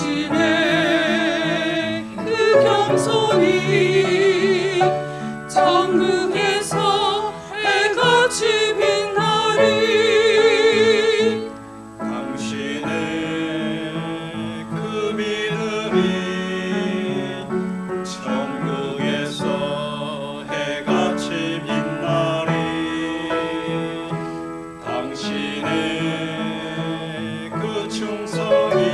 당신의 그 겸손이 천국에서 해같이 빛나리. 당신의 그 믿음이 천국에서 해같이 빛나리. 당신의 그 충성이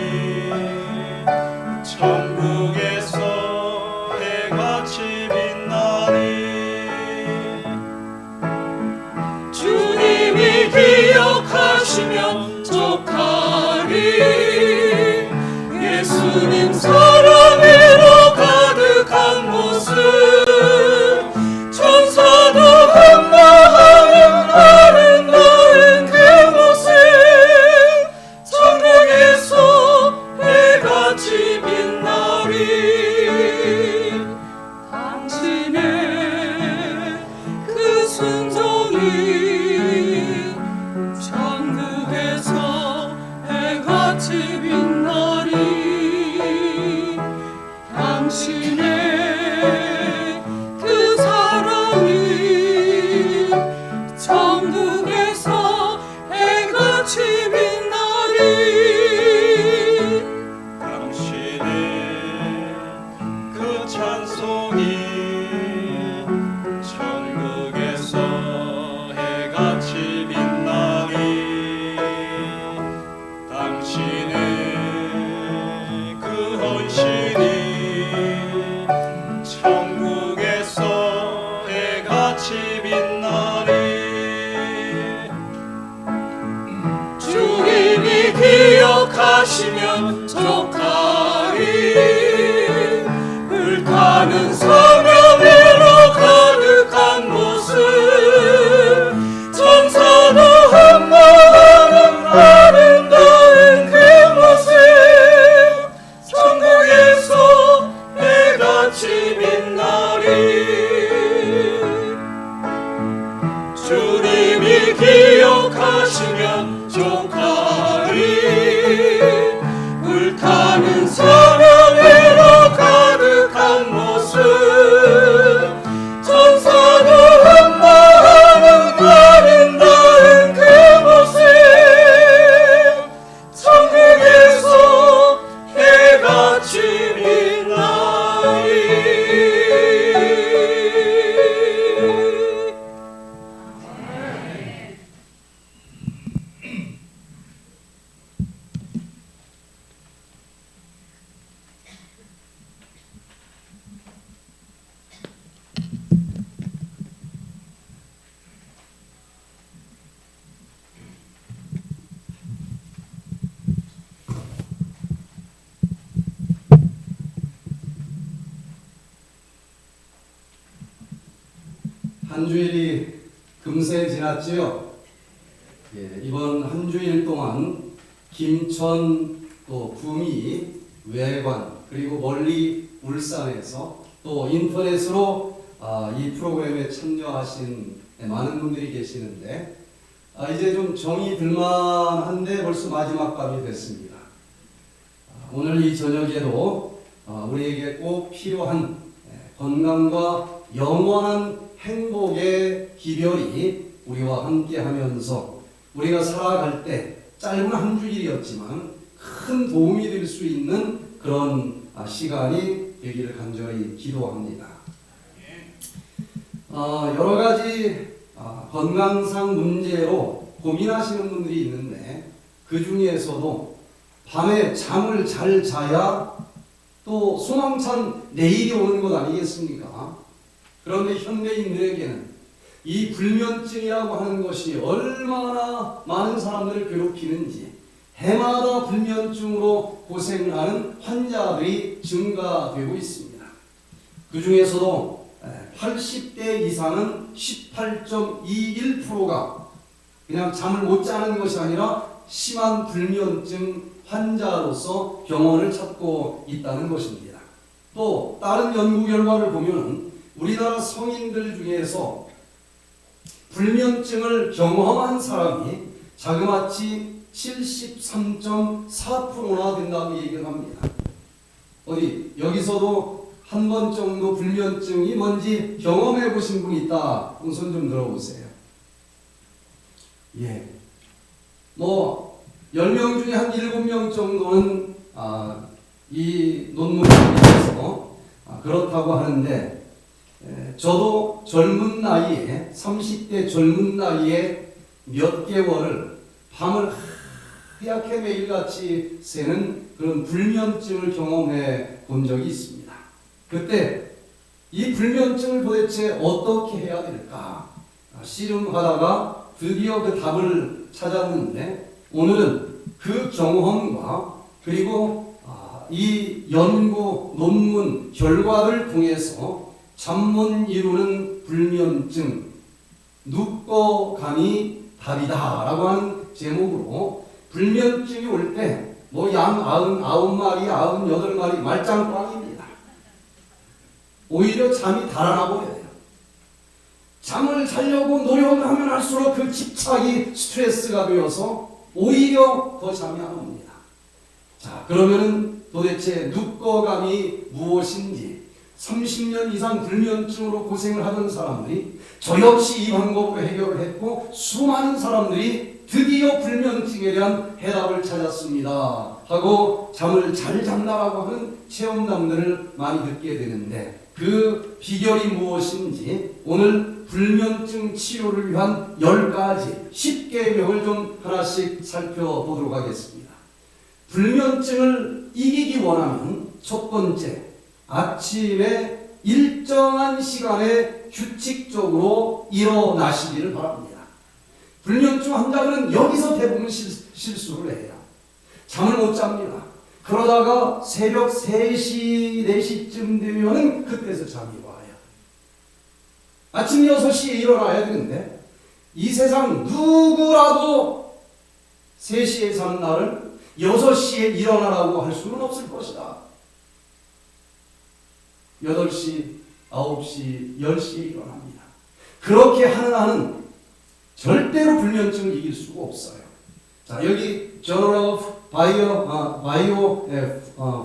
천국에서 해같이 빛나리. 주님이 기억하시면 족하리. 예수님 사랑으로 가득한 모습 천사도 환호하는 아름다운 그 모습 천국에서 해같이 빛나리. 당신의 그 순종이 천국에서 해같이 빛나리. 당신의 그 사랑이 천국에서 해같이 빛나리. 당신의 그 찬송이 천국에서 해같이 빛나리. 당신의 그 헌신이 천국에서 해같이 빛나리. 주님이 기억하시면 족하리. 불타는 사명으로 가득한 모습 천사도 환호하는 아름다운 그 모습 천국에서 해같이 빛나리. 주님이 기억하시면 족하리. 불타는 사명으로 가득한 모습 천사도 환호하는 아름다운 그 모습 천국에서 해같이 빛나리. 한 주일이 금세 지났지요. 이번 한 주일 동안 김천, 또 구미, 외관, 그리고 멀리 울산에서 또 인터넷으로 이 프로그램에 참여하신 많은 분들이 계시는데 이제 좀 정이 들만한데 벌써 마지막 밤이 됐습니다. 오늘 이 저녁에도 우리에게 꼭 필요한 건강과 영원한 행복의 기별이 우리와 함께 하면서 우리가 살아갈 때 짧은 한 주일이었지만 큰 도움이 될 수 있는 그런 시간이 되기를 간절히 기도합니다. 여러 가지 건강상 문제로 고민하시는 분들이 있는데 그 중에서도 밤에 잠을 잘 자야 또 소망찬 내일이 오는 것 아니겠습니까? 그런데 현대인들에게는 이 불면증이라고 하는 것이 얼마나 많은 사람들을 괴롭히는지 해마다 불면증으로 고생하는 환자들이 증가되고 있습니다. 그 중에서도 80대 이상은 18.21%가 그냥 잠을 못 자는 것이 아니라 심한 불면증 환자로서 병원을 찾고 있다는 것입니다. 또 다른 연구 결과를 보면 우리나라 성인들 중에서 불면증을 경험한 사람이 자그마치 73.4%나 된다고 얘기를 합니다. 어디 여기서도 한 번 정도 불면증이 뭔지 경험해 보신 분 있다. 손 좀 들어보세요. 예. 뭐 10명 중에 한 7명 정도는 이 논문에 대해서 그렇다고 하는데, 저도 젊은 나이에 30대 젊은 나이에 몇 개월을 밤을 하얗게 매일같이 새는 그런 불면증을 경험해 본 적이 있습니다. 그때 이 불면증을 도대체 어떻게 해야 될까 씨름하다가 드디어 그 답을 찾았는데, 오늘은 그 경험과 그리고 이 연구 논문 결과를 통해서 잠 못 이루는 불면증 눕고감이 답이다 라고 하는 제목으로, 불면증이 올 때 뭐 양 99마리 98마리 말짱꽝입니다. 오히려 잠이 달아나 버려요. 잠을 자려고 노력을 하면 할수록 그 집착이 스트레스가 되어서 오히려 더 잠이 안 옵니다. 자, 그러면은 도대체 눕고감이 무엇인지, 30년 이상 불면증으로 고생을 하던 사람들이 저 역시 이 방법으로 해결을 했고, 수많은 사람들이 드디어 불면증에 대한 해답을 찾았습니다 하고 잠을 잘 잔다라고 하는 체험담들을 많이 듣게 되는데, 그 비결이 무엇인지 오늘 불면증 치료를 위한 10가지 10계명을 좀 하나씩 살펴보도록 하겠습니다. 불면증을 이기기 원하면 첫 번째, 아침에 일정한 시간에 규칙적으로 일어나시기를 바랍니다. 불면증 환자들은 여기서 대부분 실수를 해요. 잠을 못 잡니다. 그러다가 새벽 3시, 4시쯤 되면은 그때서 잠이 와요. 아침 6시에 일어나야 되는데, 이 세상 누구라도 3시에 자는 날을 6시에 일어나라고 할 수는 없을 것이다. 8시, 9시, 10시에 일어납니다. 그렇게 하는 한은 절대로 불면증을 이길 수가 없어요. 자, 여기 Journal of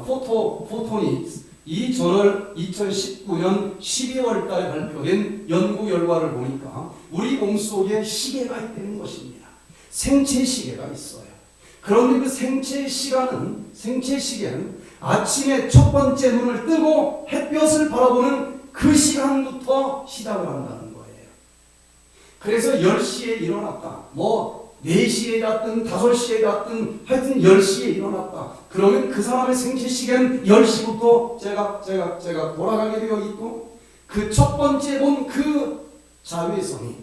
Photophotonics, 이 저널 2019년 12월 달에 발표된 연구 결과를 보니까 우리 몸속에 시계가 있다는 것입니다. 생체 시계가 있어요. 그런데 그 생체 시계는 아침에 첫 번째 눈을 뜨고 햇볕을 바라보는 그 시간부터 시작을 한다는 거예요. 그래서 10시에 일어났다, 뭐 4시에 잤든 5시에 잤든 하여튼 10시에 일어났다, 그러면 그 사람의 생체 시계는 10시부터 제가 돌아가게 되어 있고, 그 첫 번째 본 그 자외선이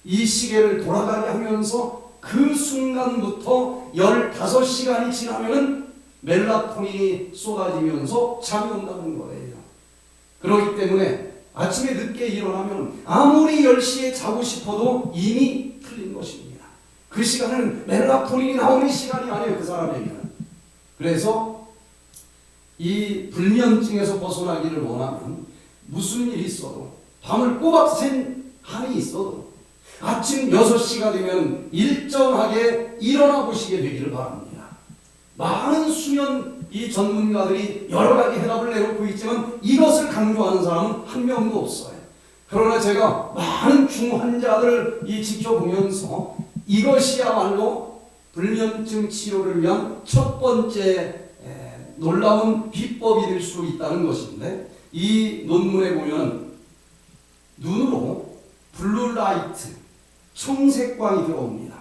이 시계를 돌아가게 하면서 그 순간부터 15시간이 지나면은 멜라토닌이 쏟아지면서 잠이 온다는 거예요. 그렇기 때문에 아침에 늦게 일어나면 아무리 10시에 자고 싶어도 이미 틀린 것입니다. 그 시간은 멜라토닌이 나오는 시간이 아니에요, 그 사람에게는. 그래서 이 불면증에서 벗어나기를 원하면 무슨 일이 있어도, 밤을 꼬박 샌 한이 있어도 아침 6시가 되면 일정하게 일어나 보시게 되기를 바랍니다. 많은 수면 이 전문가들이 여러 가지 해답을 내놓고 있지만 이것을 강조하는 사람은 한 명도 없어요. 그러나 제가 많은 중환자들을 지켜보면서 이것이야말로 불면증 치료를 위한 첫 번째 놀라운 비법이 될 수 있다는 것인데, 이 논문에 보면 눈으로 블루라이트, 청색광이 들어옵니다.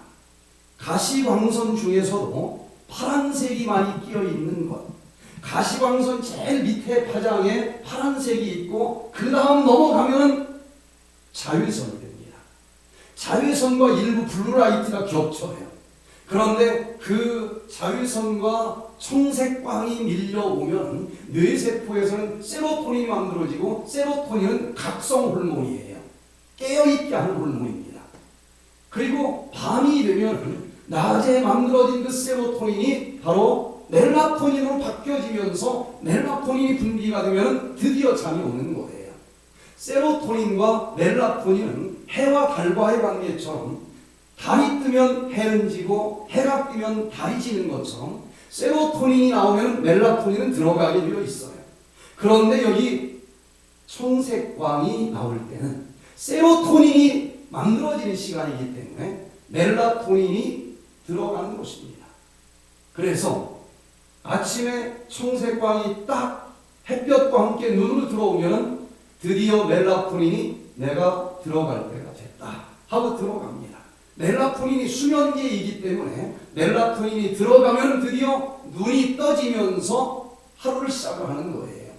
가시광선 중에서도 파란색이 많이 끼어 있는 것, 가시광선 제일 밑에 파장에 파란색이 있고 그 다음 넘어가면 자외선이 됩니다. 자외선과 일부 블루라이트가 겹쳐요. 그런데 그 자외선과 청색광이 밀려오면 뇌세포에서는 세로토닌이 만들어지고, 세로토닌은 각성 호르몬이에요. 깨어있게 하는 호르몬입니다. 그리고 밤이 되면 낮에 만들어진 그 세로토닌이 바로 멜라토닌으로 바뀌어지면서 멜라토닌이 분비가 되면 드디어 잠이 오는 거예요. 세로토닌과 멜라토닌은 해와 달과의 관계처럼 달이 뜨면 해는 지고 해가 뜨면 달이 지는 것처럼 세로토닌이 나오면 멜라토닌은 들어가게 되어 있어요. 그런데 여기 청색광이 나올 때는 세로토닌이 만들어지는 시간이기 때문에 멜라토닌이 들어가는 것입니다. 그래서 아침에 청색광이 딱 햇볕과 함께 눈으로 들어오면 드디어 멜라토닌이 내가 들어갈 때가 됐다 하고 들어갑니다. 멜라토닌이 수면계이기 때문에 멜라토닌이 들어가면 드디어 눈이 떠지면서 하루를 시작을 하는 거예요.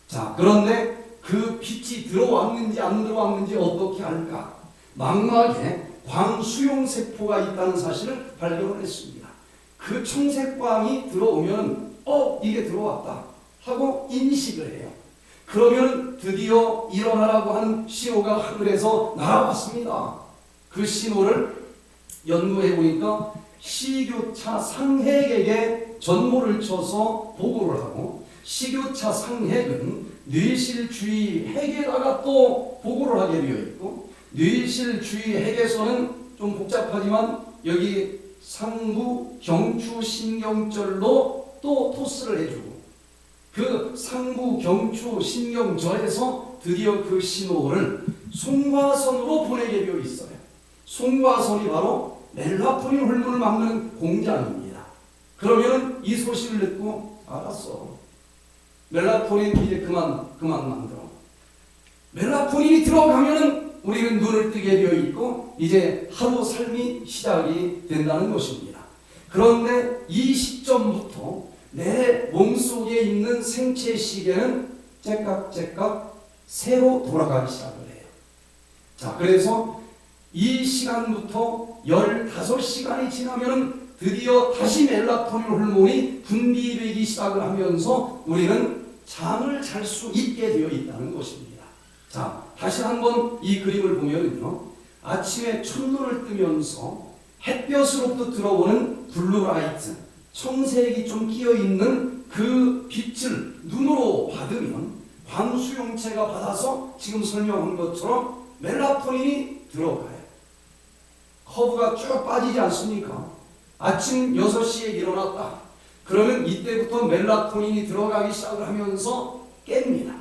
자, 그런데 그 빛이 들어왔는지 안 들어왔는지 어떻게 할까? 망막에 광수용세포가 있다는 사실을 발견을 했습니다. 그 청색광이 들어오면 이게 들어왔다 하고 인식을 해요. 그러면 드디어 일어나라고 하는 신호가 하늘에서 날아왔습니다. 그 신호를 연구해 보니까 식유차 상핵에게 전모를 쳐서 보고를 하고, 식유차 상핵은 뇌실주의 핵에다가 또 보고를 하게 되어 있고, 뇌실주의 핵에서는 좀 복잡하지만 여기 상부 경추신경절로 또 토스를 해주고, 그 상부 경추 신경절에서 드디어 그 신호를 송과선으로 보내게 되어 있어요. 송과선이 바로 멜라토닌 호르몬을 만드는 공장입니다. 그러면 이 소식을 듣고 알았어. 멜라토닌 이제 그만 만들어. 멜라토닌이 들어가면은 우리는 눈을 뜨게 되어 있고 이제 하루 삶이 시작이 된다는 것입니다. 그런데 이 시점부터 내 몸속에 있는 생체 시계는 째깍째깍 새로 돌아가기 시작을 해요. 자, 그래서 이 시간부터 15시간이 지나면 드디어 다시 멜라토닌 호르몬이 분비되기 시작을 하면서 우리는 잠을 잘 수 있게 되어 있다는 것입니다. 자, 다시 한번 이 그림을 보면요, 아침에 첫눈을 뜨면서 햇볕으로부터 들어오는 블루라이트, 청색이 좀 끼어있는 그 빛을 눈으로 받으면 광수용체가 받아서 지금 설명한 것처럼 멜라토닌이 들어가요. 커브가 쭉 빠지지 않습니까? 아침 6시에 일어났다. 그러면 이때부터 멜라토닌이 들어가기 시작을 하면서 깹니다.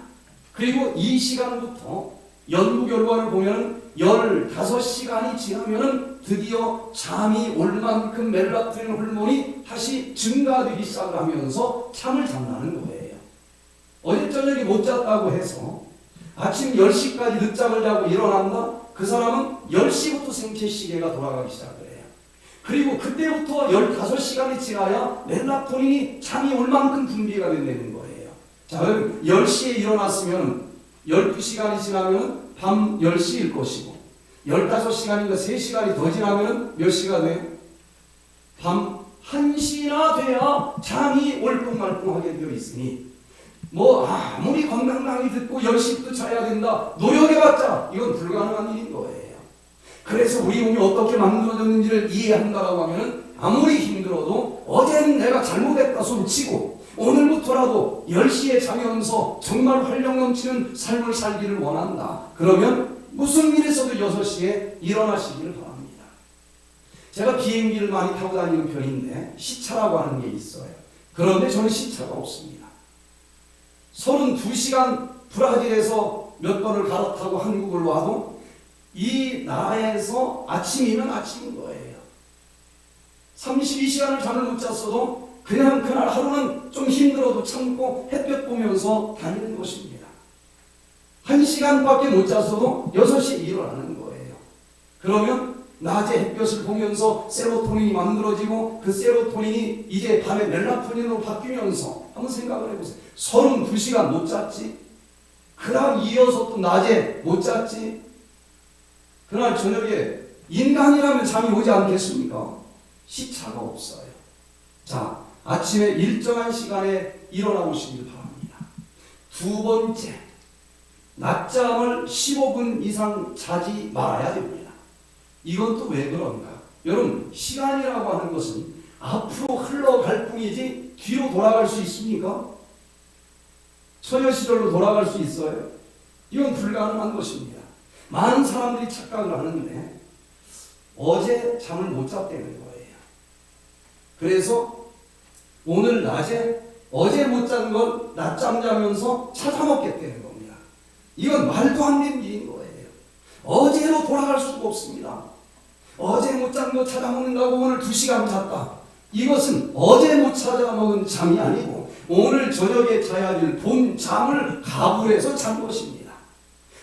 그리고 이 시간부터 연구 결과를 보면 15시간이 지나면 드디어 잠이 올 만큼 멜라토닌 호르몬이 다시 증가되기 시작을 하면서 잠을 잔다는 거예요. 어제 저녁에 못 잤다고 해서 아침 10시까지 늦잠을 자고 일어난다? 그 사람은 10시부터 생체 시계가 돌아가기 시작을 해요. 그리고 그때부터 15시간이 지나야 멜라토닌이 잠이 올 만큼 분비가 된다는 거예요. 자, 그럼 10시에 일어났으면 12시간이 지나면 밤 10시일 것이고, 15시간인가 3시간이 더 지나면 몇 시가 돼요? 밤 1시나 돼야 잠이 올뚱말뚱하게 되어 있으니, 아무리 건강강의 듣고 10시부터 자야 된다 노력해봤자 이건 불가능한 일인 거예요. 그래서 우리 몸이 어떻게 만들어졌는지를 이해한다라고 하면 아무리 힘들어도 어제는 내가 잘못했다 손치고 오늘부터라도 10시에 자면서 정말 활력 넘치는 삶을 살기를 원한다. 그러면 무슨 일 있어도 6시에 일어나시기를 바랍니다. 제가 비행기를 많이 타고 다니는 편인데 시차라고 하는 게 있어요. 그런데 저는 시차가 없습니다. 32시간 브라질에서 몇 번을 갈아타고 한국을 와도 이 나라에서 아침이면 아침인 거예요. 32시간을 잠을 못 잤어도 그냥 그날 하루는 좀 힘들어도 참고 햇볕 보면서 다니는 것입니다. 1시간밖에 못 잤어도 6시에 일어나는 거예요. 그러면 낮에 햇볕을 보면서 세로토닌이 만들어지고 그 세로토닌이 이제 밤에 멜라토닌으로 바뀌면서 한번 생각을 해보세요. 32시간 못 잤지? 그날 이어서 또 낮에 못 잤지? 그날 저녁에 인간이라면 잠이 오지 않겠습니까? 시차가 없어요. 자, 아침에 일정한 시간에 일어나 보시길 바랍니다. 두 번째, 낮잠을 15분 이상 자지 말아야 됩니다. 이건 또 왜 그런가? 여러분, 시간이라고 하는 것은 앞으로 흘러갈 뿐이지 뒤로 돌아갈 수 있습니까? 소녀시절로 돌아갈 수 있어요? 이건 불가능한 것입니다. 많은 사람들이 착각을 하는데 어제 잠을 못 잤다는 거예요. 그래서 오늘 낮에 어제 못 잔 걸 낮잠 자면서 찾아 먹겠다는 겁니다. 이건 말도 안 되는 일인 거예요. 어제로 돌아갈 수가 없습니다. 어제 못 잔 거 찾아 먹는다고 오늘 2시간 잤다. 이것은 어제 못 찾아 먹은 잠이 아니고 오늘 저녁에 자야 될 본 잠을 가불해서 잔 것입니다.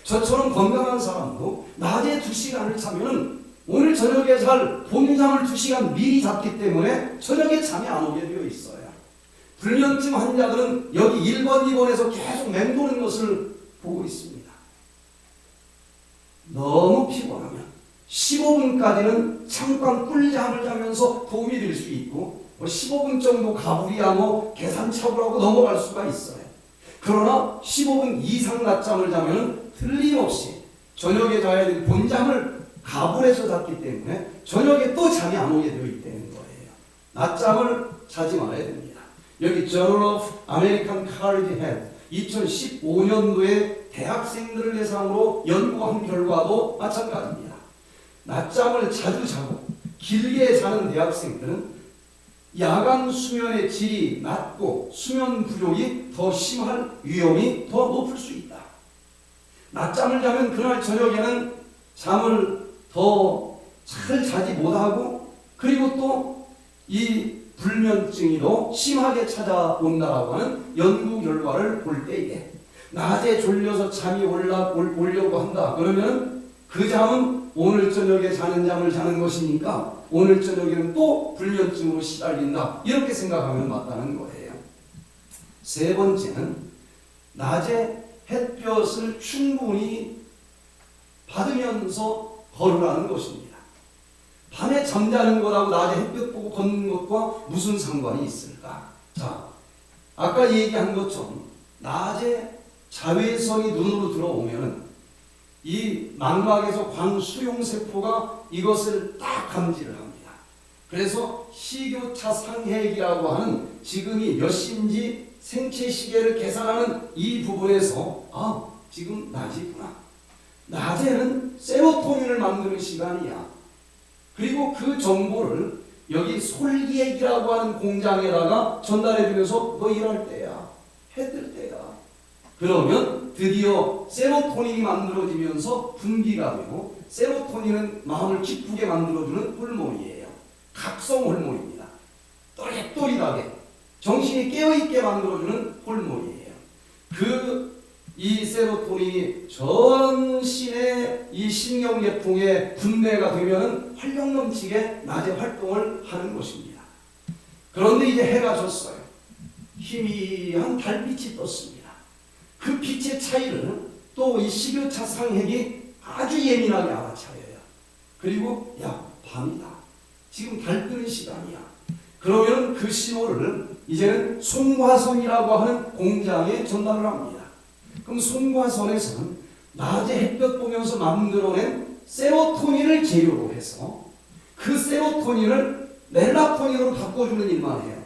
저처럼 건강한 사람도 낮에 2시간을 자면은 오늘 저녁에 잘 본 잠을 2시간 미리 잤기 때문에 저녁에 잠이 안 오게 되어 있어요. 불면증 환자들은 여기 1번, 2번에서 계속 맴도는 것을 보고 있습니다. 너무 피곤하면 15분까지는 잠깐 꿀잠을 자면서 도움이 될 수 있고 15분 정도 가부리하고 계산착오를 하고 넘어갈 수가 있어요. 그러나 15분 이상 낮잠을 자면 틀림없이 저녁에 자야 될 본잠을 가불해서 잤기 때문에 저녁에 또 잠이 안 오게 되어 있다는 거예요. 낮잠을 자지 말아야 됩니다. 여기 Journal of American College Health 2015년도에 대학생들을 대상으로 연구한 결과도 마찬가지입니다. 낮잠을 자주 자고 길게 자는 대학생들은 야간 수면의 질이 낮고 수면 부족이 더 심할 위험이 더 높을 수 있다. 낮잠을 자면 그날 저녁에는 잠을 더 잘 자지 못하고 그리고 또 이 불면증이 더 심하게 찾아온다라고 하는 연구 결과를 볼 때에 낮에 졸려서 잠이 오려고 한다. 그러면 그 잠은 오늘 저녁에 자는 잠을 자는 것이니까 오늘 저녁에는 또 불면증으로 시달린다. 이렇게 생각하면 맞다는 거예요. 세 번째는 낮에 햇볕을 충분히 받으면서 걸으라는 것입니다. 밤에 잠자는 것하고 낮에 햇볕 보고 걷는 것과 무슨 상관이 있을까? 자, 아까 얘기한 것처럼 낮에 자외선이 눈으로 들어오면 이 망막에서 광수용세포가 이것을 딱 감지를 합니다. 그래서 식유차 상핵이라고 하는 지금이 몇 시인지 생체 시계를 계산하는 이 부분에서 지금 낮이구나. 낮에는 세로토닌을 만드는 시간이야. 그리고 그 정보를 여기 솔기액이라고 하는 공장에다가 전달해주면서 너 일할 때야. 해 뜰 때야. 그러면 드디어 세로토닌이 만들어지면서 분비가 되고 세로토닌은 마음을 기쁘게 만들어주는 호르몬이에요. 각성 호르몬입니다. 또릿또릿하게 정신이 깨어있게 만들어주는 호르몬이에요. 이 세로토닌이 전신의 이 신경계통에 분배가 되면 활력 넘치게 낮에 활동을 하는 것입니다. 그런데 이제 해가 졌어요. 희미한 달빛이 떴습니다. 그 빛의 차이를 또 이 식유차 상핵이 아주 예민하게 알아차려요. 그리고 밤이다. 지금 달 뜨는 시간이야. 그러면 그 신호를 이제는 송화선이라고 하는 공장에 전달을 합니다. 그럼 송화선에서는 낮에 햇볕 보면서 만들어낸 세로토닌을 재료로 해서 그 세로토닌을 멜라토닌으로 바꿔주는 일만 해요.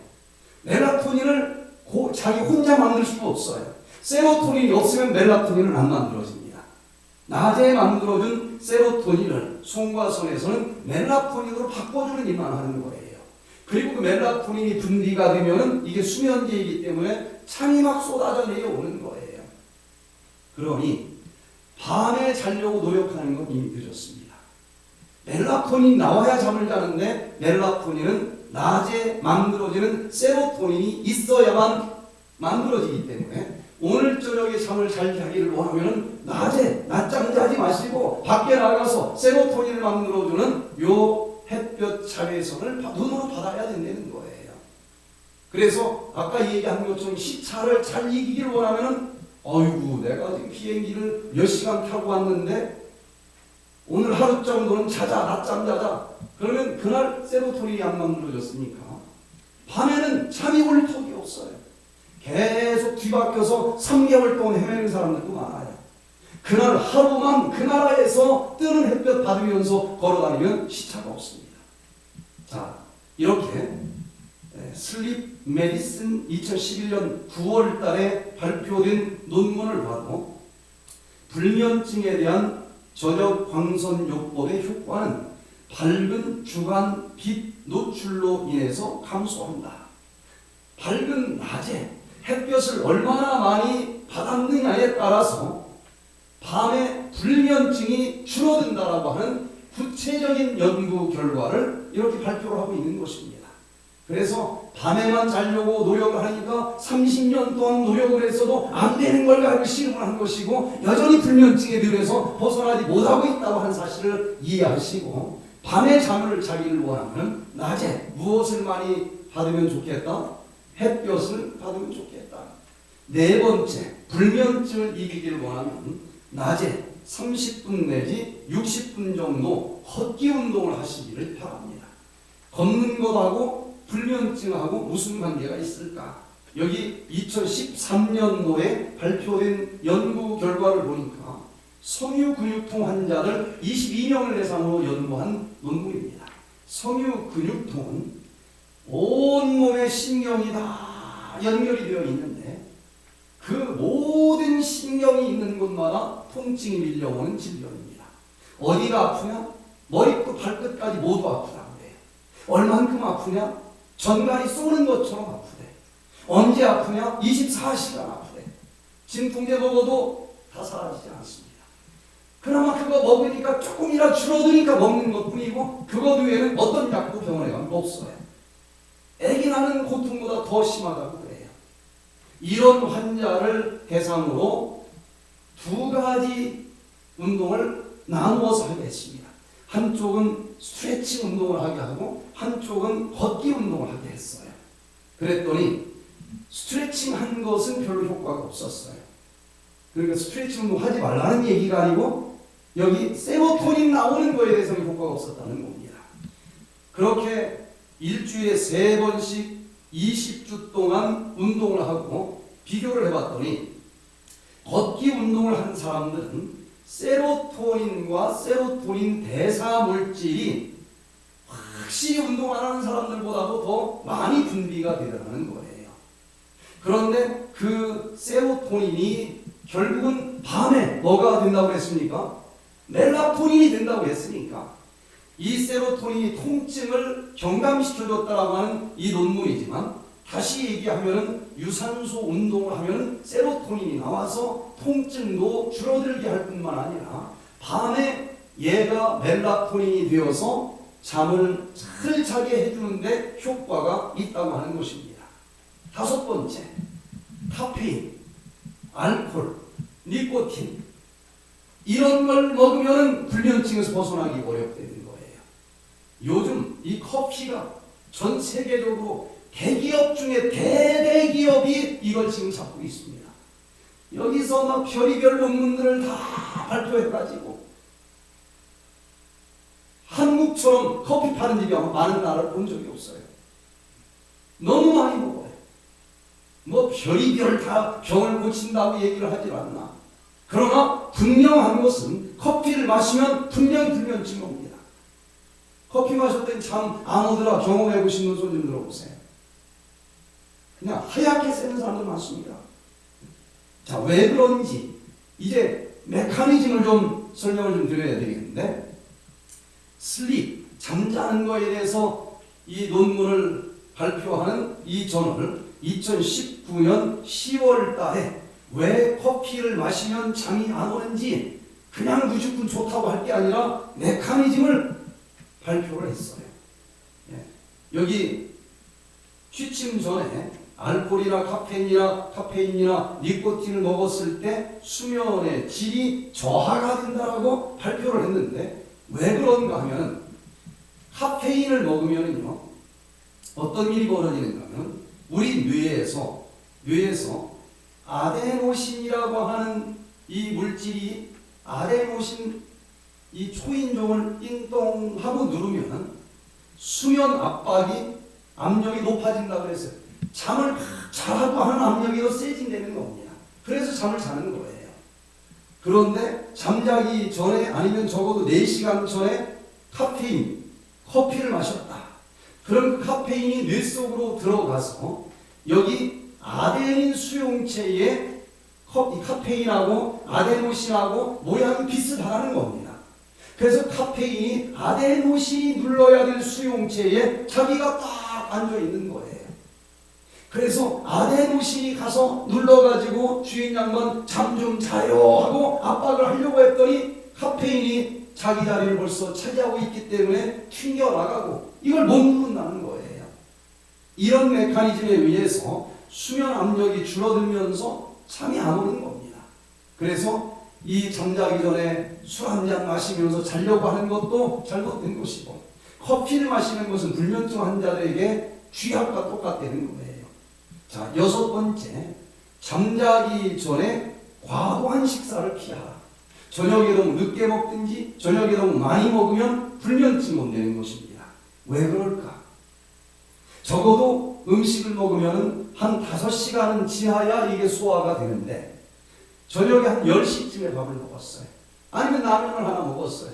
멜라토닌을 자기 혼자 만들 수가 없어요. 세로토닌이 없으면 멜라토닌은 안 만들어집니다. 낮에 만들어준 세로토닌을 송화선에서는 멜라토닌으로 바꿔주는 일만 하는 거예요. 그리고 그 멜라토닌이 분비가 되면 이게 수면제이기 때문에 잠이 막 쏟아져 내려오는 거예요. 그러니 밤에 자려고 노력하는 건 이미 늦었습니다. 멜라토닌이 나와야 잠을 자는데 멜라토닌은 낮에 만들어지는 세로토닌이 있어야만 만들어지기 때문에 오늘 저녁에 잠을 잘 자기를 원하면 낮에 낮잠 자지 마시고 밖에 나가서 세로토닌을 만들어주는 요 햇볕 자외선을 눈으로 받아야 된다는 거예요. 그래서 아까 얘기한 것처럼 시차를 잘 이기길 원하면 어이구 내가 지금 비행기를 몇 시간 타고 왔는데 오늘 하루 정도는 자자 낮잠 자자. 그러면 그날 세로토닌이 안 만들어졌으니까 밤에는 잠이 올 턱이 없어요. 계속 뒤바뀌어서 3개월 동안 헤매는 사람들도 많아요. 그날 하루만 그 나라에서 뜨는 햇볕 받으면서 걸어다니면 시차가 없습니다. 자, 이렇게 슬립 메디슨 2011년 9월 달에 발표된 논문을 봐도 불면증에 대한 저녁 광선 요법의 효과는 밝은 주간 빛 노출로 인해서 감소한다. 밝은 낮에 햇볕을 얼마나 많이 받았느냐에 따라서 밤에 불면증이 줄어든다라고 하는 구체적인 연구 결과를 이렇게 발표를 하고 있는 것입니다. 그래서 밤에만 자려고 노력을 하니까 30년 동안 노력을 했어도 안 되는 걸 가지고 실험을 한 것이고 여전히 불면증에 들여서 벗어나지 못하고 있다고 하는 사실을 이해하시고 밤에 잠을 자기를 원하면 낮에 무엇을 많이 받으면 좋겠다? 햇볕을 받으면 좋겠다. 네 번째, 불면증을 이기기를 원하면 낮에 30분 내지 60분 정도 걷기 운동을 하시기를 바랍니다. 걷는 것하고 불면증하고 무슨 관계가 있을까? 여기 2013년도에 발표된 연구 결과를 보니까 섬유근육통 환자를 22명을 대상으로 연구한 논문입니다. 섬유근육통은 온몸의 신경이 다 연결이 되어 있는데 그 모든 신경이 있는 곳마다 통증이 밀려오는 질병입니다. 어디가 아프냐? 머리부터 발끝까지 모두 아프다고 해요. 얼만큼 아프냐? 전갈이 쏘는 것처럼 아프대. 언제 아프냐? 24시간 아프대. 진통제 먹어도 다 사라지지 않습니다. 그나마 그거 먹으니까 조금이라도 줄어드니까 먹는 것뿐이고 그것 외에는 어떤 약도 병원에 가면 없어요. 애기 낳는 고통보다 더 심하다고 그래요. 이런 환자를 대상으로 두 가지 운동을 나누어서 하겠습니다. 한쪽은 스트레칭 운동을 하게 하고 한쪽은 걷기 운동을 하게 했어요. 그랬더니 스트레칭 한 것은 별로 효과가 없었어요. 그러니까 스트레칭 운동 하지 말라는 얘기가 아니고 여기 세로토닌 나오는 거에 대해서는 효과가 없었다는 겁니다. 그렇게 일주일에 3번씩 20주 동안 운동을 하고 비교를 해봤더니 걷기 운동을 한 사람들은 세로토닌과 세로토닌 대사 물질이 확실히 운동 안 하는 사람들보다도 더 많이 분비가 되더라는 거예요. 그런데 그 세로토닌이 결국은 밤에 뭐가 된다고 했습니까? 멜라토닌이 된다고 했으니까 이 세로토닌이 통증을 경감시켜줬다라고 하는 이 논문이지만 다시 얘기하면 유산소 운동을 하면 세로토닌이 나와서 통증도 줄어들게 할 뿐만 아니라 밤에 얘가 멜라토닌이 되어서 잠을 잘 자게 해주는데 효과가 있다고 하는 것입니다. 5번째, 카페인, 알코올, 니코틴 이런 걸 먹으면 불면증에서 벗어나기 어렵게 되는 거예요. 요즘 이 커피가 전 세계적으로 대기업 중에 대기업이 이걸 지금 잡고 있습니다. 여기서 막 별의별 논문들을 다 발표해가지고 한국처럼 커피 파는 집이 아마 많은 나라를 본 적이 없어요. 너무 많이 먹어요. 뭐 별의별 다 병을 고친다고 얘기를 하질 않나. 그러나 분명한 것은 커피를 마시면 분명히 불면증이 옵니다. 커피 마셨더니 참 안 오더라 경험해 보신 분 손 좀 들어보세요. 그냥 하얗게 새는 사람들 많습니다. 자, 왜 그런지 이제 메커니즘을 좀 설명을 좀 드려야 되겠는데 슬립, 잠자는 거에 대해서 이 논문을 발표하는 이 저널 2019년 10월 달에 왜 커피를 마시면 잠이 안 오는지 그냥 무조건 좋다고 할 게 아니라 메커니즘을 발표를 했어요. 여기 취침 전에 알코올이나 카페인이나 니코틴을 먹었을 때 수면의 질이 저하가 된다라고 발표를 했는데 왜 그런가 하면 카페인을 먹으면요 어떤 일이 벌어지는가 하면 우리 뇌에서 아데노신이라고 하는 이 물질이 아데노신 이 초인종을 띵동 하고 누르면 수면 압력이 높아진다고 그랬어요. 잠을 자라고 하는 압력이 더 세진다는 겁니다. 그래서 잠을 자는 거예요. 그런데 잠자기 전에 아니면 적어도 4시간 전에 커피를 마셨다. 그럼 그 카페인이 뇌 속으로 들어가서 여기 아데닌 수용체에 이 카페인하고 아데노신하고 모양이 비슷하다는 겁니다. 그래서 카페인이 아데노신이 눌러야 될 수용체에 자기가 딱 앉아 있는 거예요. 그래서 아내 노신이 가서 눌러가지고 주인 양반 잠 좀 자요 하고 압박을 하려고 했더니 카페인이 자기 자리를 벌써 차지하고 있기 때문에 튕겨나가고 이걸 못 누른다는 거예요. 이런 메커니즘에 의해서 수면 압력이 줄어들면서 잠이 안 오는 겁니다. 그래서 이 잠자기 전에 술 한 잔 마시면서 자려고 하는 것도 잘못된 것이고, 커피를 마시는 것은 불면증 환자들에게 쥐약과 똑같다는 거예요. 자, 6번째, 잠자기 전에 과도한 식사를 피하라. 저녁에 너무 늦게 먹든지 저녁에 너무 많이 먹으면 불면증이 온다는 것입니다. 왜 그럴까? 적어도 음식을 먹으면 한 5시간은 지나야 이게 소화가 되는데, 저녁에 한 10시쯤에 밥을 먹었어요. 아니면 라면을 하나 먹었어요.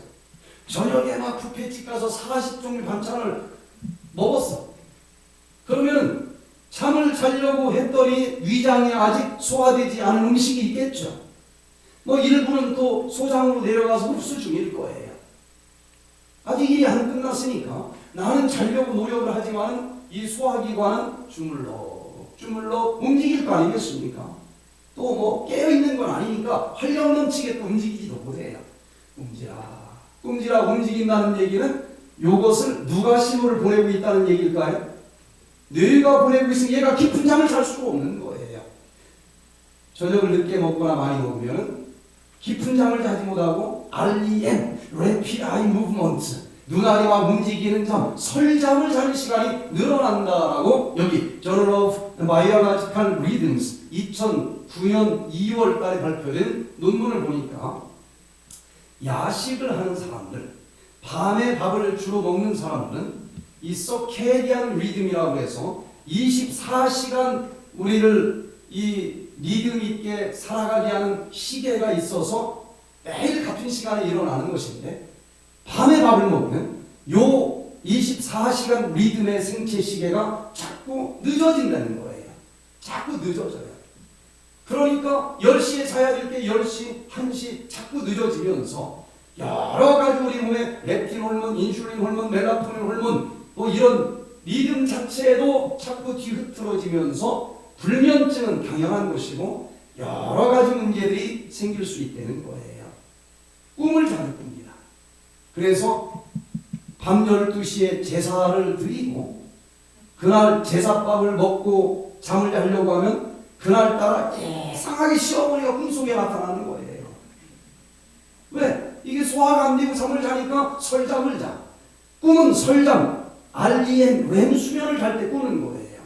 저녁에 막 뷔페집 가서 40종류 반찬을 먹었어. 그러면 잠을 자려고 했더니 위장에 아직 소화되지 않은 음식이 있겠죠. 뭐 일부는 또 소장으로 내려가서 흡수 중일 거예요. 아직 일이 안 끝났으니까 나는 자려고 노력을 하지만 이 소화기관은 주물럭 움직일 거 아니겠습니까? 또 뭐 깨어있는 건 아니니까 활력 넘치게 또 움직이지도 못해요. 꼼지락 움직인다는 얘기는 이것을 누가 신호를 보내고 있다는 얘기일까요? 뇌가 보내고 있으면 얘가 깊은 잠을 잘 수가 없는 거예요. 저녁을 늦게 먹거나 많이 먹으면 깊은 잠을 자지 못하고 REM, Rapid Eye Movement, 눈알이 움직이는 잠, 설잠을 자는 시간이 늘어난다라고 여기 Journal of Biological Rhythms 2009년 2월 달에 발표된 논문을 보니까, 야식을 하는 사람들, 밤에 밥을 주로 먹는 사람들은 이 서케디안 리듬이라고 해서 24시간 우리를 이 리듬 있게 살아가게 하는 시계가 있어서 매일 같은 시간에 일어나는 것인데, 밤에 밥을 먹으면 요 24시간 리듬의 생체 시계가 자꾸 늦어진다는 거예요. 자꾸 늦어져요. 그러니까 10시에 자야 될 때 10시, 1시 자꾸 늦어지면서 여러 가지 우리 몸에 렙틴 호르몬, 인슐린 호르몬, 멜라토닌 호르몬 뭐 이런 리듬 자체도 자꾸 뒤흐트러지면서 불면증은 당연한 것이고 여러 가지 문제들이 생길 수 있다는 거예요. 꿈을 자주 꿉니다. 그래서 밤 12시에 제사를 드리고 그날 제사밥을 먹고 잠을 자려고 하면 그날따라 이상하게 시어머니가 꿈속에 나타나는 거예요. 왜? 이게 소화가 안 되고 잠을 자니까 설잠을 자. 꿈은 설잠, REM, REM 수면을 잘 때 꾸는 거예요.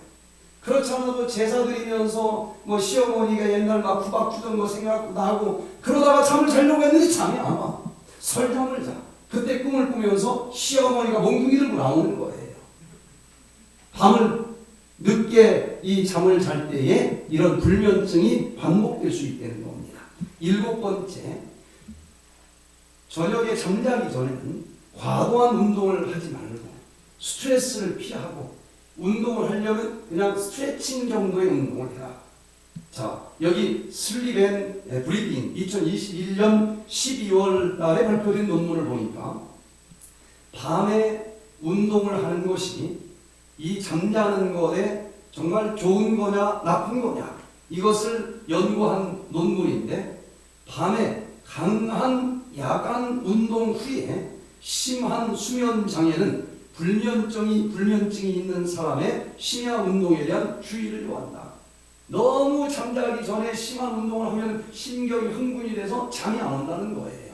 그렇지 않아도 제사 드리면서 뭐 시어머니가 옛날 막 구박 주던 거 생각나고 그러다가 잠을 자려고 했는데 잠이 안 와. 설잠을 자. 그때 꿈을 꾸면서 시어머니가 몽둥이 들고 나오는 거예요. 밤을 늦게 이 잠을 잘 때에 이런 불면증이 반복될 수 있다는 겁니다. 7번째, 저녁에 잠자기 전에는 과도한 운동을 하지 말고 스트레스를 피하고 운동을 하려면 그냥 스트레칭 정도의 운동을 해라. 자, 여기 슬립 앤 브리딩 2021년 12월 달에 발표된 논문을 보니까 밤에 운동을 하는 것이 이 잠자는 것에 정말 좋은 거냐 나쁜 거냐 이것을 연구한 논문인데, 밤에 강한 야간 운동 후에 심한 수면 장애는 불면증이 있는 사람의 심야 운동에 대한 주의를 요한다. 너무 잠자기 전에 심한 운동을 하면 신경이 흥분이 돼서 잠이 안 온다는 거예요.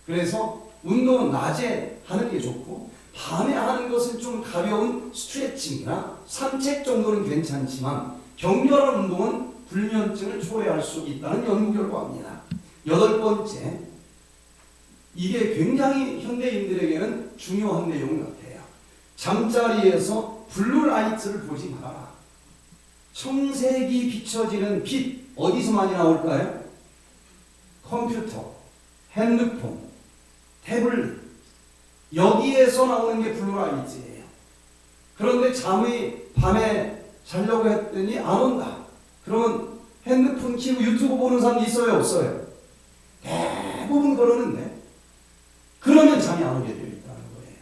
그래서 운동은 낮에 하는 게 좋고 밤에 하는 것은 좀 가벼운 스트레칭이나 산책 정도는 괜찮지만 격렬한 운동은 불면증을 초래할 수 있다는 연구 결과입니다. 8번째, 이게 굉장히 현대인들에게는 중요한 내용 같아요. 잠자리에서 블루라이트를 보지 말아라. 청색이 비춰지는 빛 어디서 많이 나올까요? 컴퓨터, 핸드폰, 태블릿, 여기에서 나오는 게 블루라이트예요. 그런데 잠이 밤에 자려고 했더니 안 온다. 그러면 핸드폰 켜고 유튜브 보는 사람도 있어요, 없어요? 대부분 그러는데, 그러면 잠이 안 오게 되어 있다는 거예요.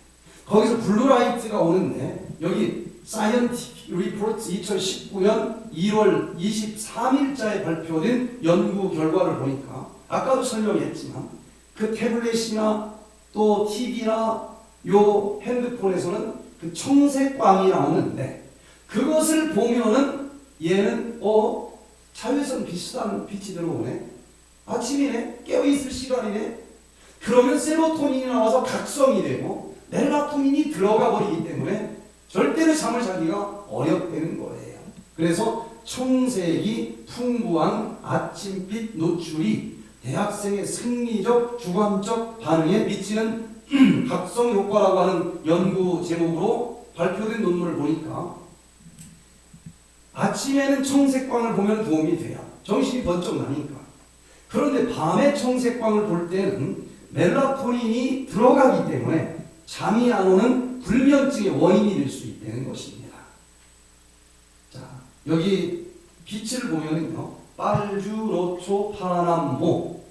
거기서 블루라이트가 오는데 여기 사이언티픽 리포트 2019년 1월 23일자에 발표된 연구 결과를 보니까 아까도 설명했지만 그 태블릿이나 또 TV나 요 핸드폰에서는 그 청색광이 나오는데 그것을 보면은 얘는 자외선 비슷한 빛이 들어오네. 아침이네. 깨어있을 시간이네. 그러면 세로토닌이 나와서 각성이 되고 멜라토닌이 들어가 버리기 때문에 절대로 잠을 자기가 어렵다는 거예요. 그래서 청색이 풍부한 아침빛 노출이 대학생의 생리적, 주관적 반응에 미치는 각성 효과라고 하는 연구 제목으로 발표된 논문을 보니까 아침에는 청색광을 보면 도움이 돼요. 정신이 번쩍 나니까. 그런데 밤에 청색광을 볼 때는 멜라토닌이 들어가기 때문에 잠이 안 오는 불면증의 원인이 될 수 있다는 것입니다. 자, 여기 빛을 보면은요, 빨주노초 파남모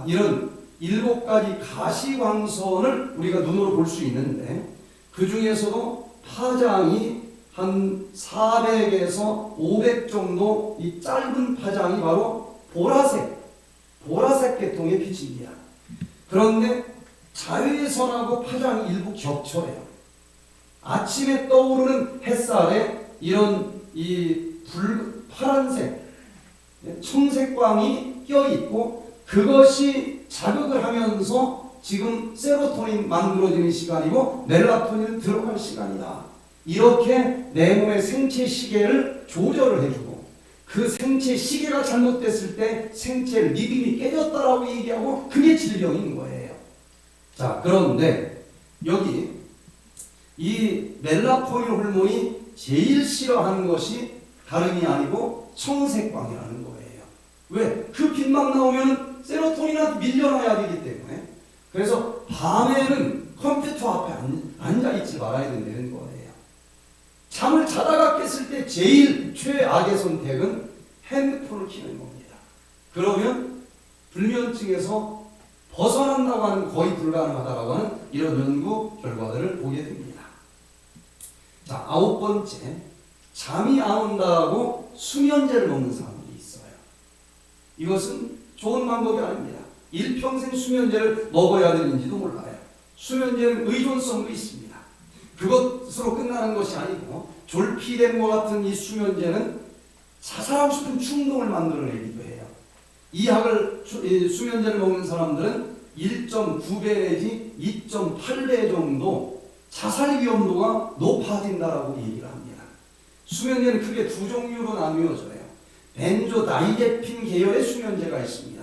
이런 7가지 가시광선을 우리가 눈으로 볼 수 있는데 그 중에서도 파장이 한 400에서 500 정도 이 짧은 파장이 바로 보라색 계통의 빛입니다. 그런데 자외선하고 파장이 일부 겹쳐요. 아침에 떠오르는 햇살에 이런 이 파란색, 청색광이 껴있고 그것이 자극을 하면서 지금 세로토닌 만들어지는 시간이고 멜라토닌 들어갈 시간이다. 이렇게 내 몸의 생체 시계를 조절을 해주고 그 생체 시계가 잘못됐을 때 생체 리듬이 깨졌다라고 얘기하고 그게 질병인 거예요. 자, 그런데 여기 이 멜라토닌 호르몬이 제일 싫어하는 것이 다름이 아니고 청색광이라는 거예요. 왜? 그 빛만 나오면 세로토닌한테 밀려나야 되기 때문에. 그래서 밤에는 컴퓨터 앞에 앉아있지 말아야 된다는 거예요. 잠을 자다가 깼을 때 제일 최악의 선택은 핸드폰을 켜는 겁니다. 그러면 불면증에서 벗어난다고 하는 거의 불가능하다고 하는 이런 연구 결과들을 보게 됩니다. 자, 9번째, 잠이 안 온다고 수면제를 먹는 사람들이 있어요. 이것은 좋은 방법이 아닙니다. 일평생 수면제를 먹어야 되는지도 몰라요. 수면제는 의존성도 있습니다. 그것으로 끝나는 것이 아니고 졸피뎀과 같은 이 수면제는 자살하고 싶은 충동을 만들어내기도 해요. 이 수면제를 먹는 사람들은 1.9배 내지 2.8배 정도 자살 위험도가 높아진다라고 얘기를 합니다. 수면제는 크게 두 종류로 나누어져요. 벤조다이제핀 계열의 수면제가 있습니다.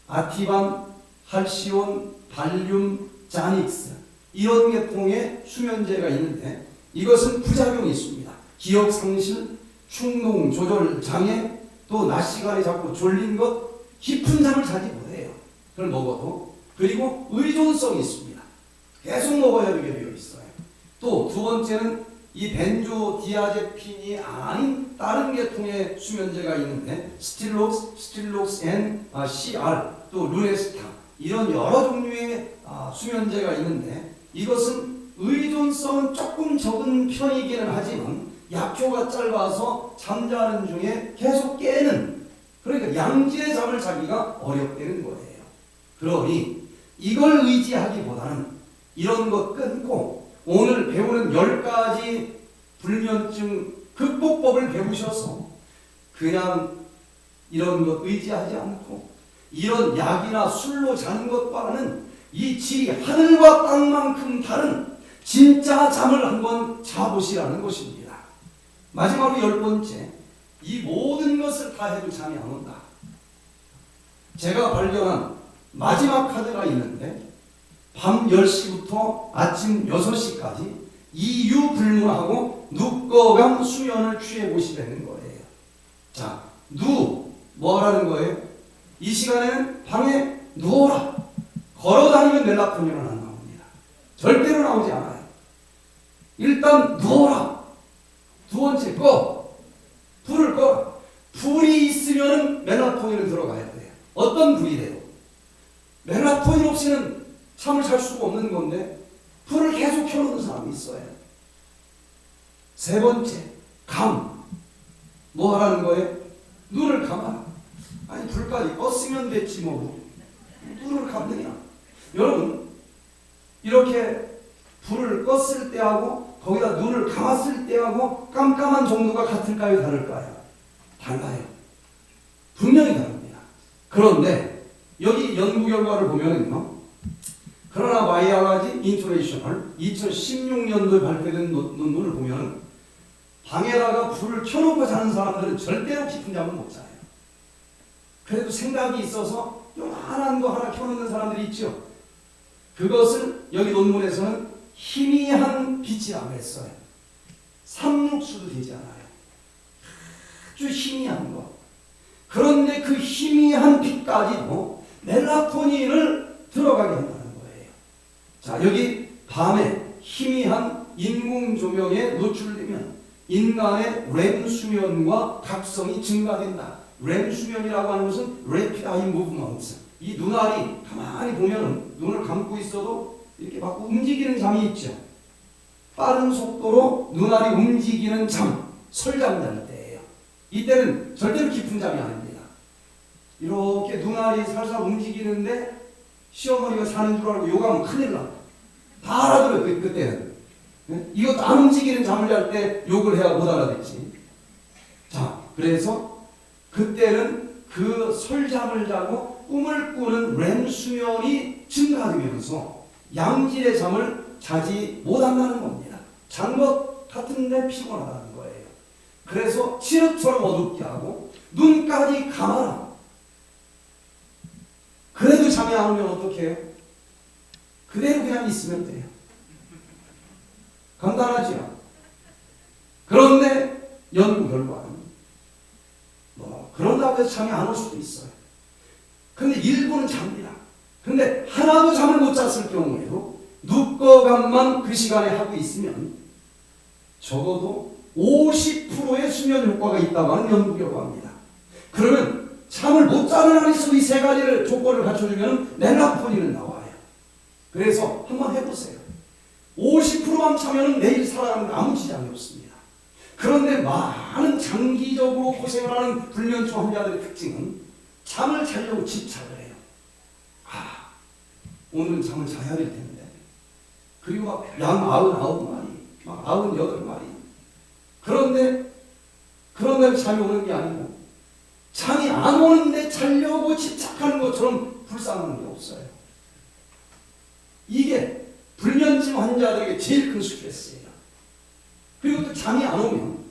아티반, 할시온, 발륨, 자닉스 이런 계통의 수면제가 있는데 이것은 부작용이 있습니다. 기억 상실, 충동 조절 장애, 또 낮 시간에 자꾸 졸린 것, 깊은 잠을 자지 못해요. 그걸 먹어도. 그리고 의존성이 있습니다. 계속 먹어야 되게 되어 있어요. 또 두 번째는 이 벤조디아제핀이 아닌 다른 계통의 수면제가 있는데 스틸록스 N, CR, 또 루네스타 이런 여러 종류의 수면제가 있는데 이것은 의존성은 조금 적은 편이기는 하지만 약효가 짧아서 잠자는 중에 계속 깨는, 그러니까 양질의 잠을 자기가 어렵다는 거예요. 그러니 이걸 의지하기보다는 이런 것 끊고 오늘 배우는 10가지 불면증 극복법을 배우셔서 그냥 이런 것 의지하지 않고 이런 약이나 술로 자는 것과는 이 질이 하늘과 땅만큼 다른 진짜 잠을 한번 자보시라는 것입니다. 마지막으로 10번째, 이 모든 것을 다 해도 잠이 안 온다. 제가 발견한 마지막 카드가 있는데 밤 10시부터 아침 6시까지 이유 불문하고 눕거감 수면을 취해 보시라는 거예요. 자, 뭐라는 거예요? 이 시간에는 방에 누워라. 걸어다니면 멜라토닌은 안 나옵니다. 절대로 나오지 않아요. 일단 누워라. 두 번째, 불을 꺼. 불이 있으면 멜라토닌은 들어가야 돼요. 어떤 불이래요? 멜라토닌 없이는 잠을 잘 수가 없는 건데 불을 계속 켜놓는 사람이 있어요. 세 번째, 뭐 하라는 거예요? 눈을 감아라. 아니 불까지 껐으면 됐지 뭐 눈을 감느냐. 여러분 이렇게 불을 껐을 때하고 거기다 눈을 감았을 때하고 깜깜한 정도가 같을까요? 다를까요? 달라요. 분명히 다릅니다. 그런데 여기 연구 결과를 보면은요. 그러나 바이올로지 인터내셔널 2016년도에 발표된 논문을 보면 방에다가 불을 켜놓고 자는 사람들은 절대로 깊은 잠을 못 자요. 그래도 생각이 있어서 요만한 거 하나 켜놓는 사람들이 있죠. 그것을 여기 논문에서는 희미한 빛이라고 했어요. 삼육수도 되지 않아요. 아주 희미한 거. 그런데 그 희미한 빛까지도 멜라토닌을 들어가게 한다는 거예요. 자, 여기 밤에 희미한 인공 조명에 노출되면 인간의 렘 수면과 각성이 증가된다. 렘 수면이라고 하는 것은 Rapid Eye Movement. 이 눈알이 가만히 보면 눈을 감고 있어도 이렇게 막 움직이는 잠이 있죠. 빠른 속도로 눈알이 움직이는 잠, 설잠 잘 때예요. 이때는 절대로 깊은 잠이 아닙니다. 이렇게 눈알이 살살 움직이는데 시어머니가 사는 줄 알고 욕하면 큰일 나. 다 알아들어요. 그때는. 이것도 안 움직이는 잠을 잘 때 욕을 해야 못 알아듣지. 자, 그래서 그때는 그 설잠을 자고 꿈을 꾸는 렘 수면이 증가되면서 양질의 잠을 자지 못한다는 겁니다. 잔 것 같은데 피곤하다는 거예요. 그래서 칠흑처럼 어둡게 하고 눈까지 감아라. 그래도 잠이 안 오면 어떻게 해요? 그대로 그냥 있으면 돼요. 간단하지요? 그런데 연구 결과는 그런다고 해서 잠이 안 올 수도 있어요. 근데 일부는 잡니다. 근데 하나도 잠을 못 잤을 경우에도 눕거감만 그 시간에 하고 있으면 적어도 50%의 수면 효과가 있다고 하는 연구 결과입니다. 그러면 잠을 못 자는 한에서 이 세 가지를 조건을 갖춰주면 멜라토닌은 나와요. 그래서 한번 해보세요. 50%만 차면 내일 살아가는 아무 지장이 없습니다. 그런데 많은 장기적으로 고생을 하는 불면증 환자들의 특징은 잠을 자려고 집착을 해요. 아, 오늘은 잠을 자야 될 텐데. 그리고 막 양 99마리, 막 98마리. 그런데 잠이 오는 게 아니고 잠이 안 오는데 자려고 집착하는 것처럼 불쌍한 게 없어요. 이게 불면증 환자들에게 제일 큰 스트레스예요. 그리고 또 잠이 안 오면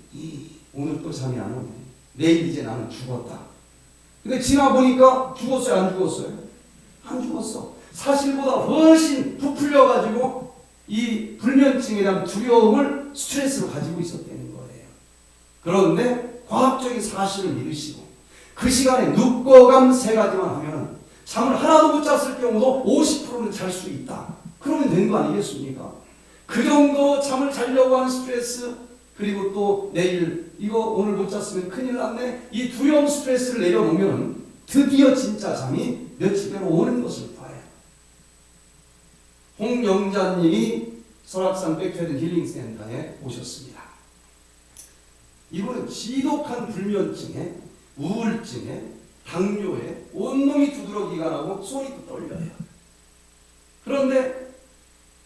오늘 또 잠이 안 오네. 내일 이제 나는 죽었다. 근데 지나보니까 죽었어요? 안 죽었어요? 안 죽었어. 사실보다 훨씬 부풀려가지고 이 불면증에 대한 두려움을 스트레스로 가지고 있었다는 거예요. 그런데 과학적인 사실을 믿으시고 그 시간에 눕거감 세 가지만 하면 잠을 하나도 못 잤을 경우도 50%는 잘 수 있다. 그러면 된 거 아니겠습니까? 그 정도 잠을 자려고 하는 스트레스, 그리고 또 내일 이거 오늘 못 잤으면 큰일 났네, 이 두려움 스트레스를 내려놓으면 드디어 진짜 잠이 며칠째로 오는 것을 봐요. 홍영자님이 설악산 백패든 힐링센터에 오셨습니다. 이분은 지독한 불면증에 우울증에 당뇨에 온몸이 두드러기가 나고 손이 또 떨려요. 그런데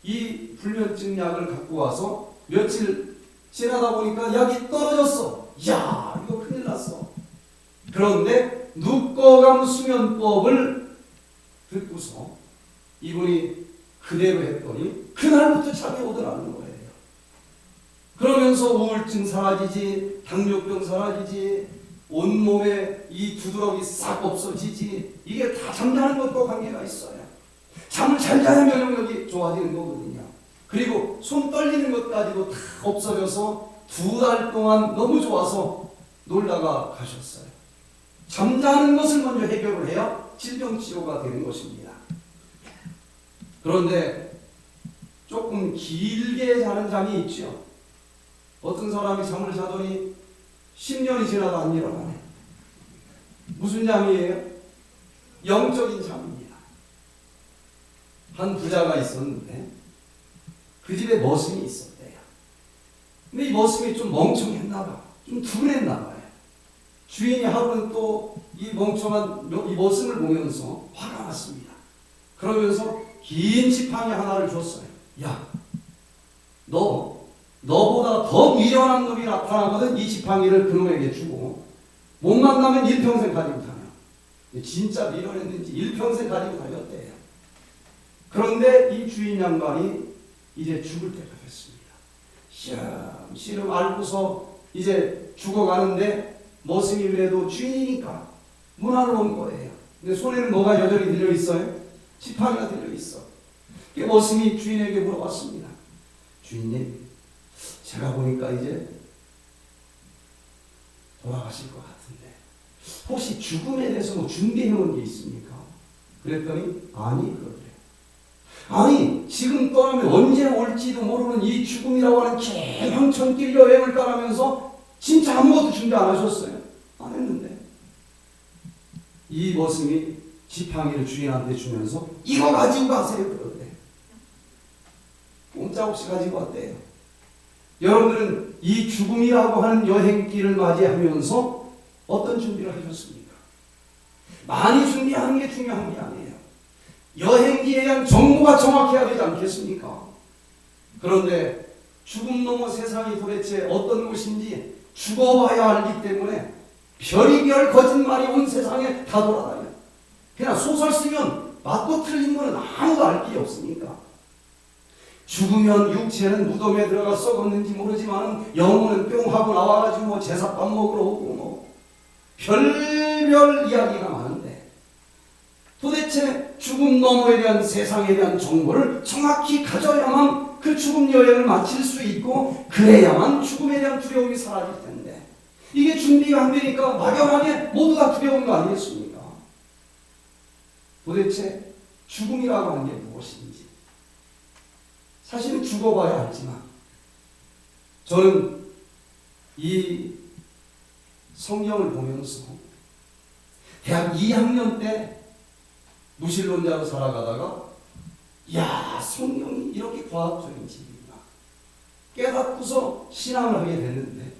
이 불면증 약을 갖고 와서 며칠 지나다 보니까 약이 떨어졌어. 야, 이거 큰일 났어. 그런데 눕거감 수면법을 듣고서 이분이 그대로 했더니 그날부터 잠이 오더라는 거예요. 그러면서 우울증 사라지지, 당뇨병 사라지지, 온몸에 이 두드러기 싹 없어지지. 이게 다 잠자는 것과 관계가 있어요. 잠을 잘 자야 면역력이 좋아지는 거거든요. 그리고 손 떨리는 것까지도 다 없어져서 2달 동안 너무 좋아서 놀다가 가셨어요. 잠자는 것을 먼저 해결을 해야 질병 치료가 되는 것입니다. 그런데 조금 길게 자는 잠이 있죠. 어떤 사람이 잠을 자더니 10년이 지나도 안 일어나네. 무슨 잠이에요? 영적인 잠입니다. 한 부자가 있었는데 그 집에 머슴이 있었대요. 근데 이 머슴이 좀 멍청했나 봐. 좀 둔했나 봐요. 주인이 하루는 또 이 멍청한 이 머슴을 보면서 화가 났습니다. 그러면서 긴 지팡이 하나를 줬어요. 야, 너보다 더 미련한 놈이 나타나거든. 이 지팡이를 그놈에게 주고 못 만나면 일평생 가지고 다녀. 진짜 미련했는지 일평생 가지고 다녔대요. 그런데 이 주인 양반이 이제 죽을 때가 됐습니다. 시름 앓고서 이제 죽어가는데 머슴이 그래도 주인이니까 문안을 온 거예요. 근데 손에는 뭐가 여전히 들려있어요? 지팡이가 들려있어. 그 머슴이 주인에게 물어봤습니다. 주인님, 제가 보니까 이제 돌아가실 것 같은데 혹시 죽음에 대해서 뭐 준비해 온 게 있습니까? 그랬더니 아니 그러더래요. 아니 지금 떠나면 언제 올지도 모르는 이 죽음이라고 하는 긴 황천길 여행을 떠나면서 진짜 아무것도 준비 안 하셨어요? 안 했는데 이 머슴이 지팡이를 주인한테 주면서 이거 가지고 가세요 그러더래요. 꼼짝없이 가지고 왔대요. 여러분들은 이 죽음이라고 하는 여행길을 맞이하면서 어떤 준비를 하셨습니까? 많이 준비하는 게 중요한 게 아니에요. 여행기에 대한 정보가 정확해야 되지 않겠습니까? 그런데 죽음 넘어 세상이 도대체 어떤 곳인지 죽어봐야 알기 때문에 별의별 거짓말이 온 세상에 다 돌아다녀요. 그냥 소설 쓰면 맞고 틀린 거는 아무도 알 길이 없으니까. 죽으면 육체는 무덤에 들어가 썩었는지 모르지만 영혼은 뿅 하고 나와가지고 뭐 제사밥 먹으러 오고 뭐 별별 이야기가 많은데 도대체 죽음 너머에 대한 세상에 대한 정보를 정확히 가져야만 그 죽음 여행을 마칠 수 있고 그래야만 죽음에 대한 두려움이 사라질 텐데 이게 준비가 안 되니까 막연하게 모두 다 두려운 거 아니겠습니까? 도대체 죽음이라고 하는 게 무엇인지 사실은 죽어봐야 알지만 저는 이 성경을 보면서 대학 2학년 때 무신론자로 살아가다가 야 성경이 이렇게 과학적인 책이구나 깨닫고서 신앙을 하게 됐는데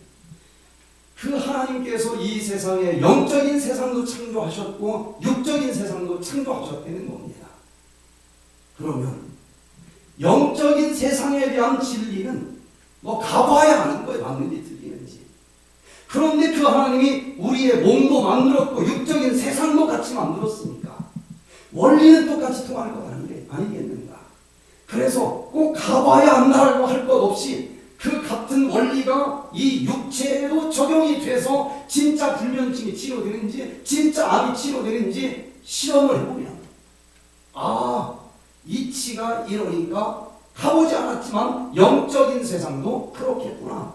그 하나님께서 이 세상에 영적인 세상도 창조하셨고 육적인 세상도 창조하셨다는 겁니다. 그러면 영적인 세상에 대한 진리는 뭐 가봐야 하는 거예요. 맞는지 틀리는지. 그런데 그 하나님이 우리의 몸도 만들었고 육적인 세상도 같이 만들었으니까 원리는 똑같이 통할 것 아니겠는가. 그래서 꼭 가봐야 한다고 할 것 없이 그 같은 원리가 이 육체에도 적용이 돼서 진짜 불면증이 치료되는지 진짜 암이 치료되는지 실험을 해보면 이치가 이러니까 가보지 않았지만 영적인 세상도 그렇겠구나.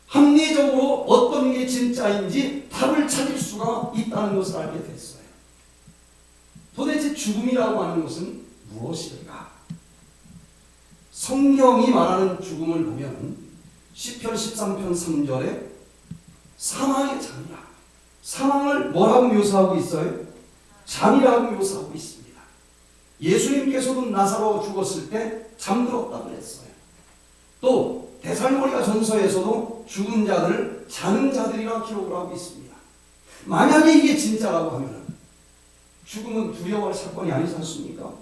합리적으로 어떤 게 진짜인지 답을 찾을 수가 있다는 것을 알게 됐어요. 도대체 죽음이라고 하는 것은 무엇일까? 성경이 말하는 죽음을 보면 시편 13편 3절에 사망의 잠이라. 사망을 뭐라고 묘사하고 있어요? 잠이라고 묘사하고 있습니다. 예수님께서도 나사로 죽었을 때 잠들었다고 했어요. 또 데살로니가 전서에서도 죽은 자들을 자는 자들이라 기록을 하고 있습니다. 만약에 이게 진짜라고 하면 죽음은 두려워할 사건이 아니지 않습니까?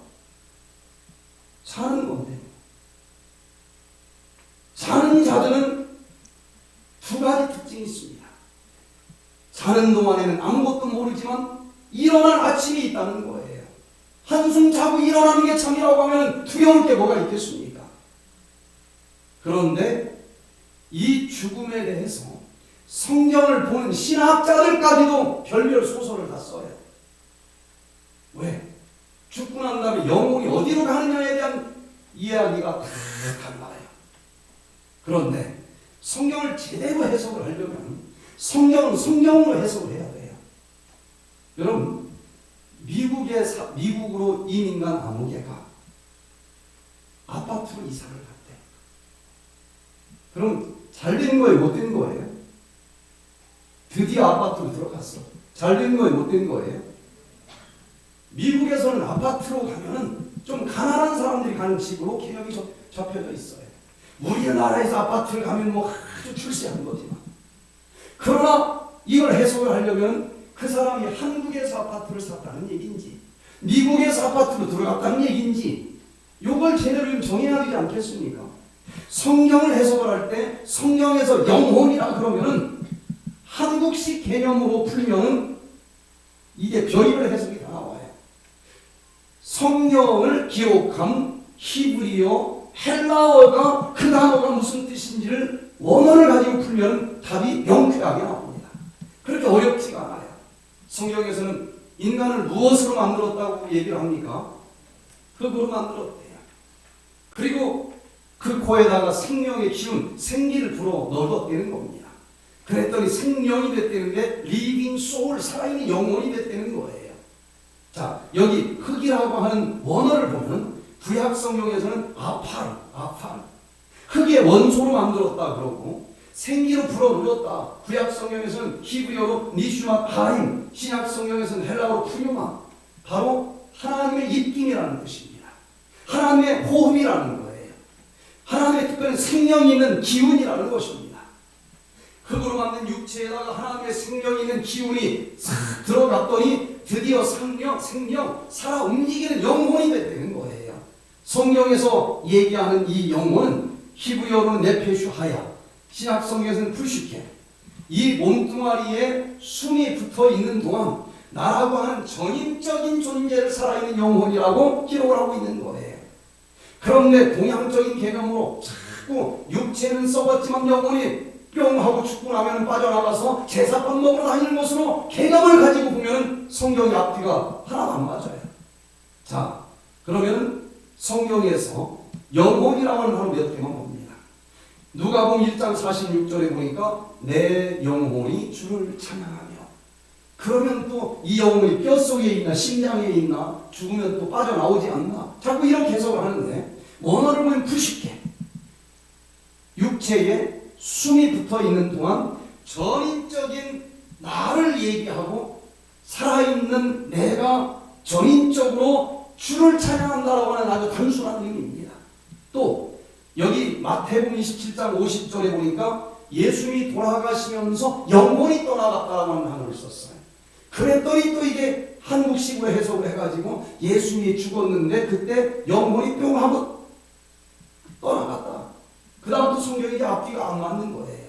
사는 건데 사는 자들은 두 가지 특징이 있습니다. 사는 동안에는 아무것도 모르지만 일어날 아침이 있다는 거예요. 한숨 자고 일어나는 게 잠이라고 하면 두려울 게 뭐가 있겠습니까? 그런데 이 죽음에 대해서 성경을 보는 신학자들까지도 별별 소설을 다 써요. 왜? 죽고 난 다음에 영혼이 어디로 가느냐에 대한 이야기가 다 달라요. 그런데 성경을 제대로 해석을 하려면 성경은 성경으로 해석을 해야 돼요. 여러분 미국으로 이민 간 아무개가 아파트로 이사를 갔대. 그럼 잘 된 거예요? 못 된 거예요? 드디어 아파트로 들어갔어. 잘 된 거예요? 못 된 거예요? 미국에서는 아파트로 가면은 좀 가난한 사람들이 가는 집으로 개념이 접혀져 있어요. 우리나라에서 아파트를 가면 뭐 아주 출세한 거지만, 그러나 이걸 해석을 하려면 그 사람이 한국에서 아파트를 샀다는 얘기인지 미국에서 아파트로 들어갔다는 얘기인지 이걸 제대로 정해야 되지 않겠습니까? 성경을 해석을 할 때 성경에서 영혼이라 그러면은 한국식 개념으로 풀면은 이게 별의별 해석이 다 나와요. 성경을 기록한 히브리어, 헬라어가 그 단어가 무슨 뜻인지를 원어를 가지고 풀면 답이 명쾌하게 나옵니다. 그렇게 어렵지가 않아요. 성경에서는 인간을 무엇으로 만들었다고 얘기를 합니까? 흙으로 만들었대요. 그리고 그 코에다가 생명의 기운, 생기를 불어 넣었다는 겁니다. 그랬더니 생명이 됐다는데 리빙 소울, 살아있는 영혼이 됐다는 거예요. 자, 여기 흙이라고 하는 원어를 보면 구약 성경에서는 아파르, 흙의 원소로 만들었다 그러고 생기로 불어넣었다. 구약 성경에서는 히브리어로 니슈마 바임, 신약 성경에서는 헬라어로 푸뉴마, 바로 하나님의 입김이라는 뜻입니다. 하나님의 호흡이라는 거예요. 하나님의 특별한 생명이 있는 기운이라는 것입니다. 흙으로 만든 육체에다가 하나님의 생명이 있는 기운이 싹 들어갔더니 드디어 생명, 살아 움직이는 영혼이 됐다는 거예요. 성경에서 얘기하는 이 영혼은 히브리어로는 네페슈 하야, 신약 성경에서는 푸슈케, 이 몸뚱아리에 숨이 붙어 있는 동안 나라고 하는 전인적인 존재를 살아있는 영혼이라고 기록을 하고 있는 거예요. 그런데 동양적인 개념으로 자꾸 육체는 썩었지만 영혼이 뿅 하고 죽고 나면 빠져나가서 제사밥 먹으러 다니는 것으로 개념을 가지고 보면 성경의 앞뒤가 하나도 안 맞아요. 자, 그러면 성경에서 영혼이라고 하는 단어 몇 개만 봅니다. 누가복음 1장 46절에 보니까 내 영혼이 주를 찬양하며, 그러면 또 이 영혼이 뼛속에 있나 심장에 있나 죽으면 또 빠져나오지 않나, 자꾸 이런 해석을 하는데 원어를 보면 푸시케, 육체에 숨이 붙어 있는 동안 전인적인 나를 얘기하고 살아있는 내가 전인적으로 주를 찬양한다라고 하는 아주 단순한 의미입니다. 또 여기 마태복음 27장 50절에 보니까 예수님이 돌아가시면서 영혼이 떠나갔다라고 하는 단어를 썼어요. 그랬더니 또 이게 한국식으로 해석을 해가지고 예수님이 죽었는데 그때 영혼이 뿅 하고 떠나갔다. 그 다음부터 성경이 이제 앞뒤가 안 맞는 거예요.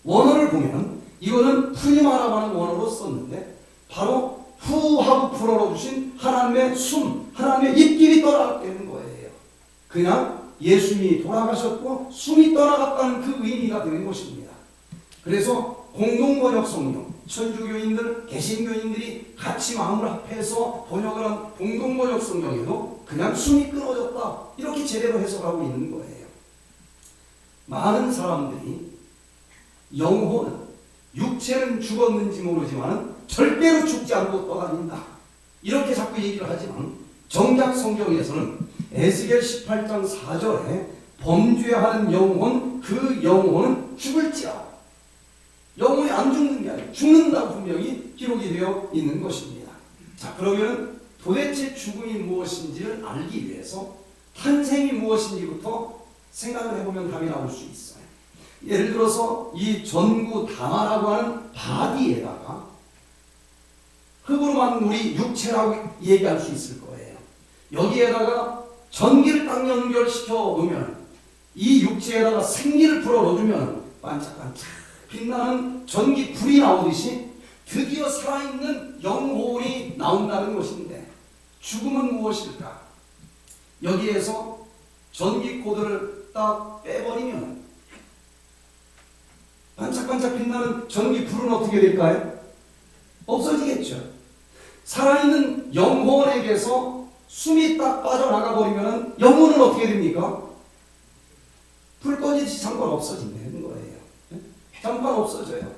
원어를 보면 이거는 푸니마라고 하는 원어로 썼는데 바로 후하고 불어로 주신 하나님의 숨, 하나님의 입길이 떠나갔다는 거예요. 그냥 예수님이 돌아가셨고 숨이 떠나갔다는 그 의미가 되는 것입니다. 그래서 공동번역 성경, 천주교인들, 개신교인들이 같이 마음을 합해서 번역을 한 공동번역 성경에도 그냥 숨이 끊어졌다, 이렇게 제대로 해석하고 있는 거예요. 많은 사람들이 영혼은, 육체는 죽었는지 모르지만 절대로 죽지 않고 떠다닌다, 이렇게 자꾸 얘기를 하지만 정작 성경에서는 에스겔 18장 4절에 범죄하는 영혼, 그 영혼은 죽을지라, 영혼이 안 죽는 게 아니라 죽는다고 분명히 기록이 되어 있는 것입니다. 자, 그러면 도대체 죽음이 무엇인지를 알기 위해서 탄생이 무엇인지부터 생각을 해보면 답이 나올 수 있어요. 예를 들어서 이 전구 다마라고 하는 바디에다가 흙으로 만든 우리 육체라고 얘기할 수 있을 거예요. 여기에다가 전기를 딱 연결시켜 놓으면, 이 육체에다가 생기를 불어 넣어주면 반짝반짝 빛나는 전기 불이 나오듯이 드디어 살아있는 영혼이 나온다는 것인데, 죽음은 무엇일까? 여기에서 전기 코드를 딱 빼버리면 반짝반짝 빛나는 전기 불은 어떻게 될까요? 없어지겠죠. 살아있는 영혼에게서 숨이 딱 빠져나가 버리면 영혼은 어떻게 됩니까? 불 꺼지듯이 잠깐 없어진다는 거예요. 잠깐 없어져요.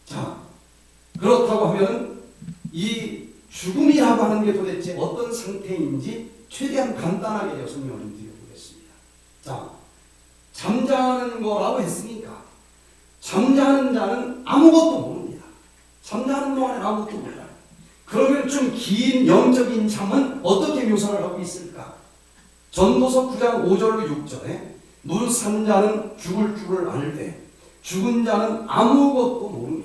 자, 그렇다고 하면 이 죽음이라고 하는 게 도대체 어떤 상태인지 최대한 간단하게 설명을 드려보겠습니다. 자, 잠자는 거라고 했으니까 잠자는 자는 아무것도 모릅니다. 잠자는 동안에 아무것도 몰라요. 그러면 좀 긴 영적인 잠은 어떻게 묘사를 하고 있을까? 전도서 9장 5절로 6절에 무릇 산 자는 죽을 줄을 알되 죽은 자는 아무것도 모르며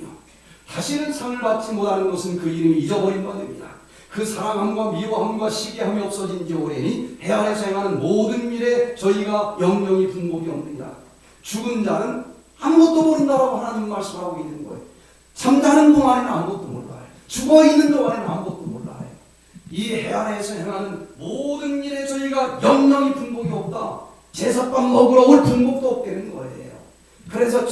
다시는 상을 받지 못하는 것은 그 이름이 잊어버린 바 됩니다. 그 사랑함과 미워함과 시기함이 없어진 지 오래니 해 아래서 행하는 모든 일에 저희가 영영이 분복이 없느니라. 죽은 자는 아무것도 모른다라고 하나님 말씀하고 있는 거예요. 잠자는 동안에는 아무것도 몰라요. 죽어있는 동안에는 아무것도 몰라요. 이 해 아래에서 행하는 모든 일에 저희가 영영이 분복이 없다. 제사밥 먹으러 올 분복도 없다는 거예요. 그래서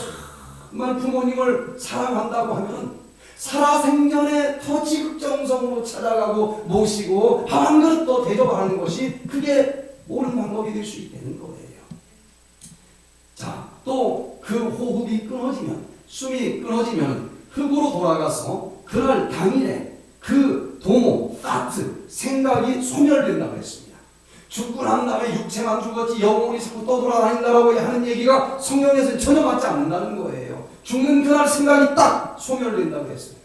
정말 부모님을 사랑한다고 하면 살아생전에 더 지극정성으로 찾아가고 모시고 밥 한 그릇 더 대접하는 것이 그게 옳은 방법이 될 수 있다는 거예요. 자, 또 그 호흡이 끊어지면, 숨이 끊어지면 흙으로 돌아가서 그날 당일에 그 도모, 파트, 생각이 소멸된다고 했습니다. 죽고 난 다음에 육체만 죽었지 영혼이 자꾸 떠돌아다닌다라고 하는 얘기가 성경에서는 전혀 맞지 않는다는 거예요. 죽는 그날 생각이 딱 소멸된다고 했어요.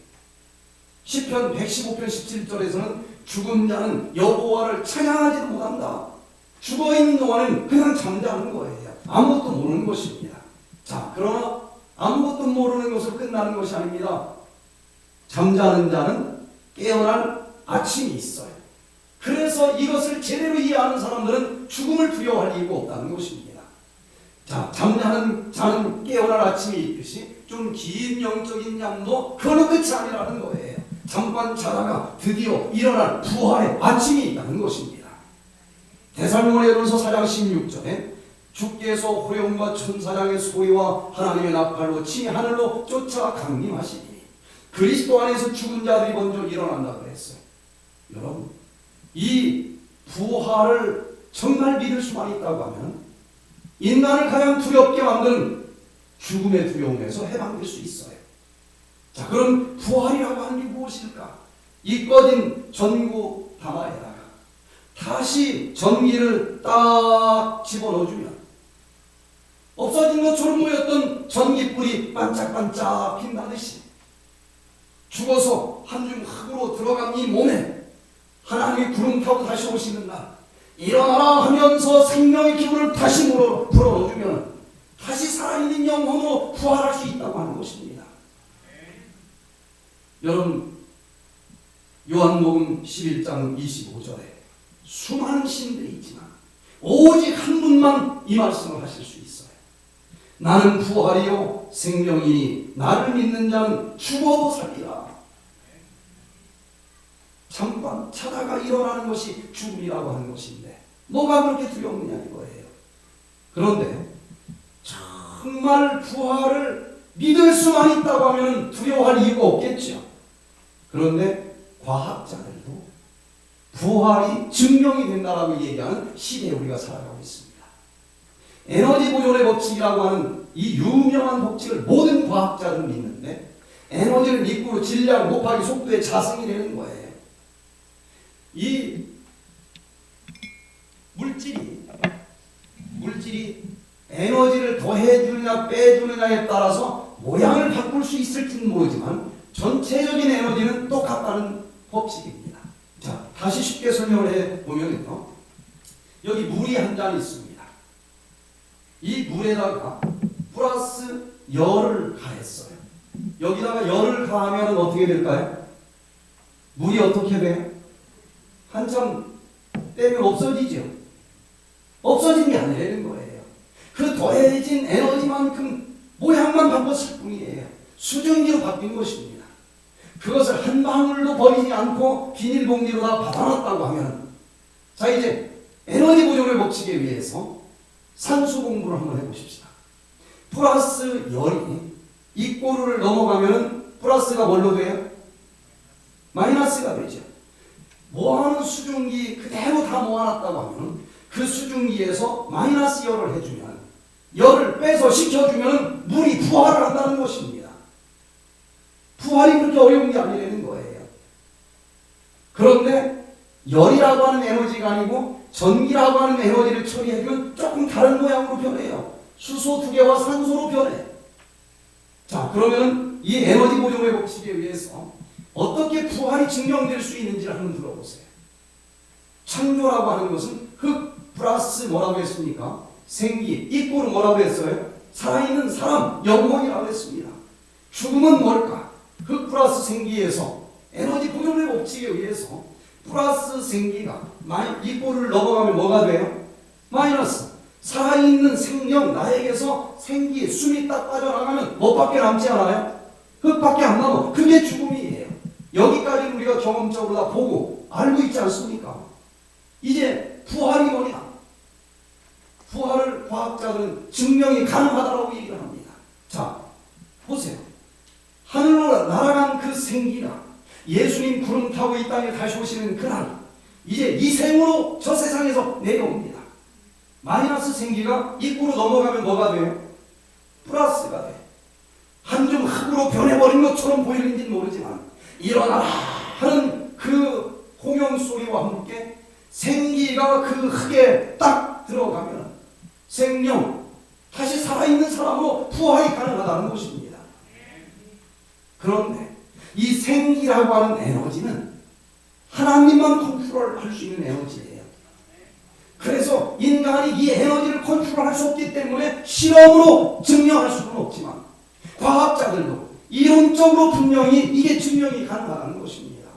시편 115편 17절에서는 죽은 자는 여호와를 찬양하지도 못한다. 죽어있는 동안은 그냥 잠자는 거예요. 아무것도 모르는 것입니다. 자, 그러나 아무것도 모르는 것으로 끝나는 것이 아닙니다. 잠자는 자는 깨어날 아침이 있어요. 그래서 이것을 제대로 이해하는 사람들은 죽음을 두려워할 이유가 없다는 것입니다. 자, 잠자는 자는 깨어날 아침이 있듯이 좀 긴 영적인 양도 그걸로 끝이 아니라는 거예요. 잠깐 자다가 드디어 일어날 부활의 아침이 있다는 것입니다. 데살로니가전서 4장 16절에 주께서 호령과 천사장의 소리와 하나님의 나팔로 친히 하늘로 쫓아 강림하시니 그리스도 안에서 죽은 자들이 먼저 일어난다고 그랬어요. 여러분, 이 부활을 정말 믿을 수만 있다고 하면 인간을 가장 두렵게 만드는 죽음의 두려움에서 해방될 수 있어요. 자, 그럼 부활이라고 하는 게 무엇일까? 이 꺼진 전구 담아에다가 다시 전기를 딱 집어넣어주면 없어진 것처럼 보였던 전기불이 반짝반짝 핀다듯이 죽어서 한줌 흙으로 들어간 이 몸에 하나님이 구름 타고 다시 오시는 날 일어나라 하면서 생명의 기운을 다시 불어넣어주면 다시 살아있는 영혼으로 부활할 수 있다고 하는 것입니다. 여러분, 요한복음 11장 25절에 수많은 신들이 있지만 오직 한 분만 이 말씀을 하실 수 있어요. 나는 부활이요 생명이니 나를 믿는 자는 죽어도 살리라. 잠깐 자다가 일어나는 것이 죽음이라고 하는 것인데 뭐가 그렇게 두렵느냐 이거예요. 그런데 정말 부활을 믿을 수만 있다고 하면 두려워할 이유가 없겠죠. 그런데 과학자들도 부활이 증명이 된다라고 얘기하는 시대에 우리가 살아가고 있습니다. 에너지 보존의 법칙이라고 하는 이 유명한 법칙을 모든 과학자들은 믿는데 에너지를 믿고 질량 곱하기 속도의 자성이 되는 거예요. 이 물질이 에너지를 더해주느냐 빼주느냐에 따라서 모양을 바꿀 수 있을지는 모르지만 전체적인 에너지는 똑같다는 법칙입니다. 자, 다시 쉽게 설명을 해보면요, 여기 물이 한 잔 있습니다. 이 물에다가 플러스 열을 가했어요. 여기다가 열을 가하면 어떻게 될까요? 물이 어떻게 돼요? 한참 떼면 없어지죠. 없어진 게 아니라는 거예요. 그 더해진 에너지만큼 모양만 바꿨을 뿐이에요. 수증기로 바뀐 것입니다. 그것을 한 방울도 버리지 않고 비닐봉지로 다 받아놨다고 하면, 자, 이제 에너지 보존의 법칙에 의해서 산수 공부를 한번 해보십시다. 플러스 열이 이 꼬르를 넘어가면 플러스가 뭘로 돼요? 마이너스가 되죠. 모아놓은 수증기 그대로 다 모아놨다고 하면 그 수증기에서 마이너스 열을 해주면, 열을 빼서 식혀주면 물이 부활을 한다는 것입니다. 부활이 그렇게 어려운 게 아니라는 거예요. 그런데 열이라고 하는 에너지가 아니고 전기라고 하는 에너지를 처리해주면 조금 다른 모양으로 변해요. 수소 2개와 산소로 변해. 자, 그러면 이 에너지 보존의 법칙에 의해서 어떻게 부활이 증명될 수 있는지를 한번 들어보세요. 창조라고 하는 것은 흙 플러스 뭐라고 했습니까? 생기, 입고는 뭐라고 했어요? 살아있는 사람, 영혼이라고 했습니다. 죽음은 뭘까? 흙 플러스 생기에서 에너지 보존의 법칙에 의해서 플러스 생기가 입고를 넘어가면 뭐가 돼요? 마이너스. 살아있는 생명, 나에게서 생기, 숨이 딱 빠져나가면 뭐밖에 남지 않아요? 흙밖에 안 남아. 그게 죽음이에요. 여기까지는 우리가 경험적으로 다 보고 알고 있지 않습니까? 이제 부활이 뭐냐? 부활을 과학자들은 증명이 가능하다고 얘기를 합니다. 자, 보세요. 하늘로 날아간 그 생기가 예수님 구름 타고 이 땅에 다시 오시는 그날, 이제 이 생으로 저 세상에서 내려옵니다. 마이너스 생기가 입구로 넘어가면 뭐가 돼요? 플러스가 돼. 한 줌 흙으로 변해버린 것처럼 보이는지는 모르지만 일어나라 하는 그 공영 소리와 함께 생기가 그 흙에 딱 들어가면 생명, 다시 살아있는 사람으로 부활이 가능하다는 것입니다. 그런데 이 생기라고 하는 에너지는 하나님만 컨트롤할 수 있는 에너지예요. 그래서 인간이 이 에너지를 컨트롤할 수 없기 때문에 실험으로 증명할 수는 없지만 과학자들도 이론적으로 분명히 이게 증명이 가능하다는 것입니다.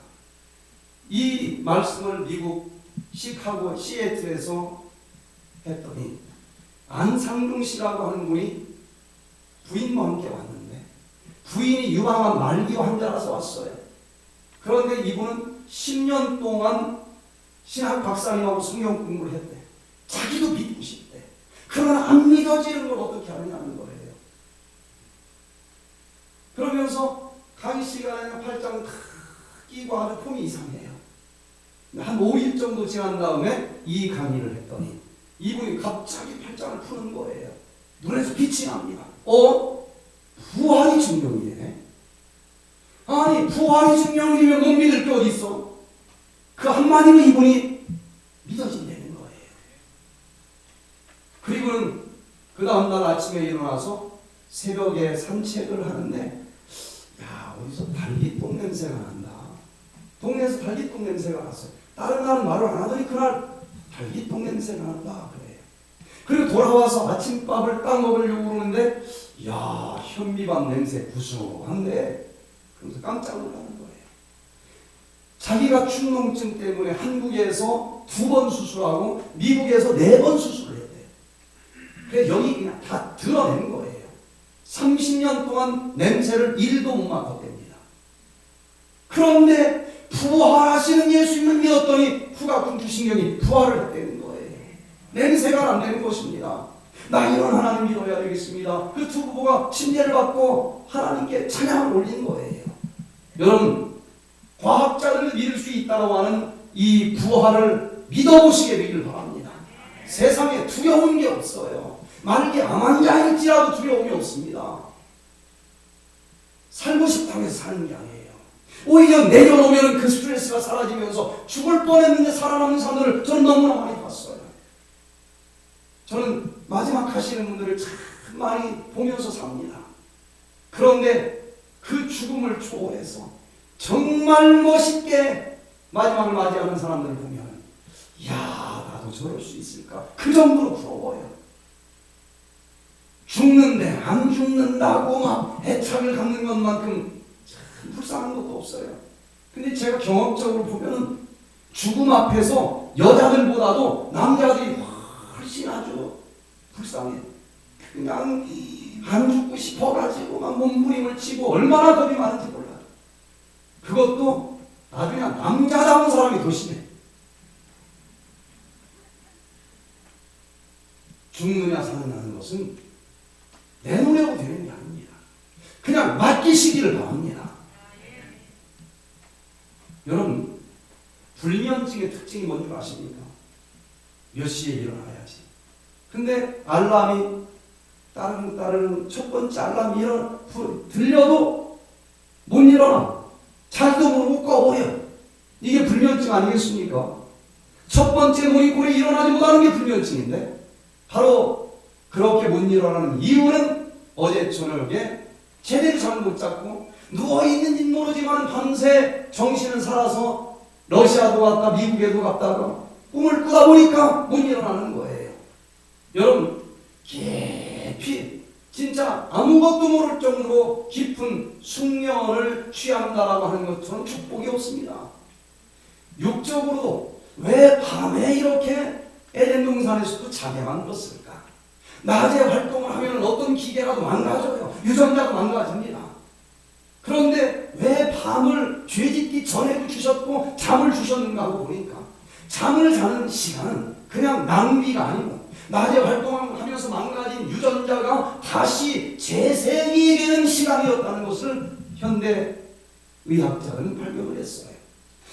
이 말씀을 미국 시카고 시애틀에서 했더니 안상중 씨라고 하는 분이 부인과 함께 왔는데 부인이 유방암 말기 환자라서 왔어요. 그런데 이분은 10년 동안 신학 박사님하고 성경 공부를 했대. 자기도 믿고 싶대. 그러나 안 믿어지는 걸 어떻게 하느냐는 거예요. 그러면서 강의 시간에는 팔짱을 탁 끼고 아주 폼이 이상해요. 한 5일 정도 지난 다음에 이 강의를 했더니 이분이 갑자기 팔짱을 푸는 거예요. 눈에서 빛이 납니다. 부활이 증명이네. 아니, 부활이 증명이면 못 믿을 게 어디 있어? 그 한마디로 이분이 믿어진다는 거예요. 그리고는 그 다음날 아침에 일어나서 새벽에 산책을 하는데 야, 어디서 달기똥 냄새가 난다. 동네에서 달기똥 냄새가 났어요. 다른 날은 말을 안 하더니 그날 달기똥 냄새가 난다 그래요. 그리고 돌아와서 아침밥을 딱 먹으려고 그러는데 야, 현미밥 냄새 구수한데 그러면서 깜짝 놀라는 거예요. 자기가 축농증 때문에 한국에서 2번 수술하고 미국에서 4번 수술을 했대요. 그래서 여기 그냥 다 드러낸 거예요. 30년 동안 냄새를 1도 못 맡았답니다. 그런데 부활하시는 예수님을 믿었더니 후각근투신경이 부활을 했다는 거예요. 냄새가 안 되는 것입니다. 나 이런 하나님 믿어야 되겠습니다. 그 두 부부가 침례를 받고 하나님께 찬양을 올린 거예요. 여러분, 과학자들을 믿을 수 있다고 하는 이 부활을 믿어보시게 되기를 바랍니다. 세상에 두려운 게 없어요. 만약에 암 환자일지라도 두려움이 없습니다. 살고 싶다고 해서 사는 게 아니에요. 오히려 내려놓으면 그 스트레스가 사라지면서 죽을 뻔했는데 살아남는 사람들을 저는 너무나 많이 봤어요. 저는 마지막 하시는 분들을 참 많이 보면서 삽니다. 그런데 그 죽음을 초월해서 정말 멋있게 마지막을 맞이하는 사람들을 보면 야, 나도 저럴 수 있을까? 그 정도로 부러워요. 죽는데 안 죽는다고 막 애착을 갖는 것만큼 참 불쌍한 것도 없어요. 근데 제가 경험적으로 보면은 죽음 앞에서 여자들보다도 남자들이 훨씬 아주 불쌍해. 그냥 안 죽고 싶어가지고 막 몸부림을 치고 얼마나 겁이 많은지 몰라요. 그것도 나중에 남자다운 사람이 더 심해. 죽느냐 사느냐는 것은 내놓으려고 되는 게 아닙니다. 그냥 맡기시기를 바랍니다. 여러분, 불면증의 특징이 뭔지 아십니까? 몇 시에 일어나야지. 근데 알람이 다른 첫 번째 알람이 들려도 못 일어나. 자기도 모르고 꺼버려. 이게 불면증 아니겠습니까? 첫 번째 모닝콜이 일어나지 못하는 게 불면증인데 바로 그렇게 못 일어나는 이유는 어제 저녁에 제대로 잠을 못 잤고 누워있는지 모르지만 밤새 정신은 살아서 러시아도 갔다 미국에도 갔다가 꿈을 꾸다 보니까 못 일어나는 거예요. 여러분, 깊이 진짜 아무것도 모를 정도로 깊은 숙면을 취한다라고 하는 것처럼 축복이 없습니다. 육적으로도 왜 밤에 이렇게 에덴 동산에서도 자게 만들었을까? 낮에 활동을 하면 어떤 기계라도 망가져요. 유전자도 망가집니다. 그런데 왜 밤을 죄짓기 전에도 주셨고 잠을 주셨는가 하고 보니까 잠을 자는 시간은 그냥 낭비가 아니고 낮에 활동하면서 망가진 유전자가 다시 재생이 되는 시간이었다는 것을 현대 의학자들은 발견을 했어요.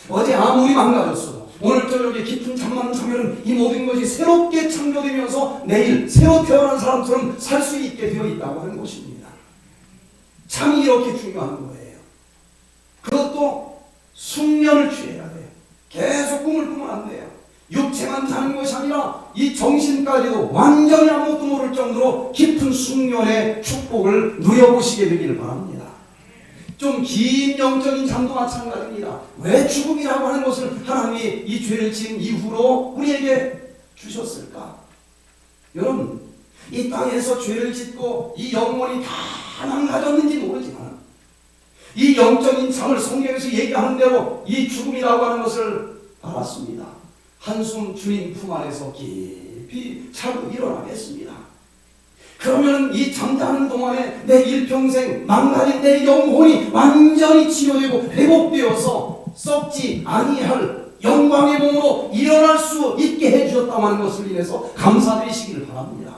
어제 아무리 망가졌어도 오늘 저녁에 깊은 잠만 자면 이 모든 것이 새롭게 창조되면서 내일 새로 태어난 사람처럼 살 수 있게 되어 있다고 하는 것입니다. 잠이 이렇게 중요한 거예요. 그것도 숙면을 취해야 돼요. 계속 꿈을 꾸면 안 돼요. 육체만 자는 것이 아니라 이 정신까지도 완전히 아무것도 모를 정도로 깊은 숙면의 축복을 누려보시게 되기를 바랍니다. 좀 긴 영적인 잠도 마찬가지입니다. 왜 죽음이라고 하는 것을 하나님이 이 죄를 지은 이후로 우리에게 주셨을까? 여러분, 이 땅에서 죄를 짓고 이 영혼이 다 망가졌는지 모르지만 이 영적인 잠을 성경에서 얘기하는 대로 이 죽음이라고 하는 것을 알았습니다. 한숨 주님 품 안에서 깊이 자고 일어나겠습니다. 그러면 이 잠자는 동안에 내 일평생 망가진 내 영혼이 완전히 치료되고 회복되어서 썩지 아니할 영광의 몸으로 일어날 수 있게 해주셨다고 하는 것을 인해서 감사드리시기를 바랍니다.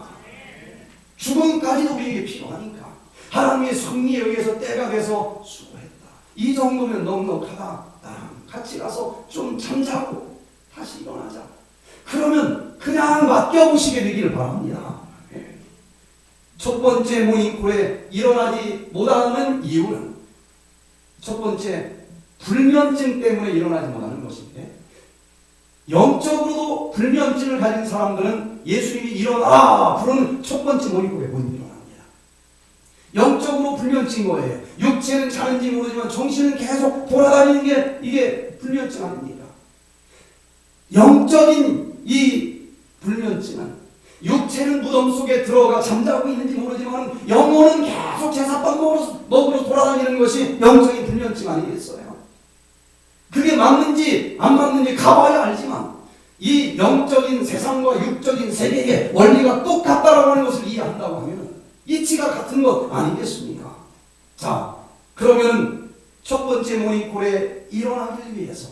죽음까지도 우리에게 필요하니까 하나님의 섭리에 의해서 때가 돼서 수고했다. 이 정도면 넉넉하다. 나랑 같이 가서 좀 잠자고 다시 일어나자. 그러면 그냥 맡겨보시게 되기를 바랍니다. 첫 번째 모닝콜에 일어나지 못하는 이유는 첫 번째 불면증 때문에 일어나지 못하는 것인데, 영적으로도 불면증을 가진 사람들은 예수님이 일어나라 부르는 첫 번째 모닝콜에 못 일어납니다. 영적으로 불면증인 거예요. 육체는 자는지 모르지만 정신은 계속 돌아다니는 게 이게 불면증 아닙니까? 영적인 이 불면증은 육체는 무덤 속에 들어가 잠자고 있는지 모르지만 영혼은 계속 제사밥 먹으러 돌아다니는 것이 영적인 불면증 아니겠어요? 그게 맞는지 안 맞는지 가봐야 알지만 이 영적인 세상과 육적인 세계의 원리가 똑같다라고 하는 것을 이해한다고 하면 이치가 같은 것 아니겠습니까? 자, 그러면 첫 번째 모닝콜에 일어나기 위해서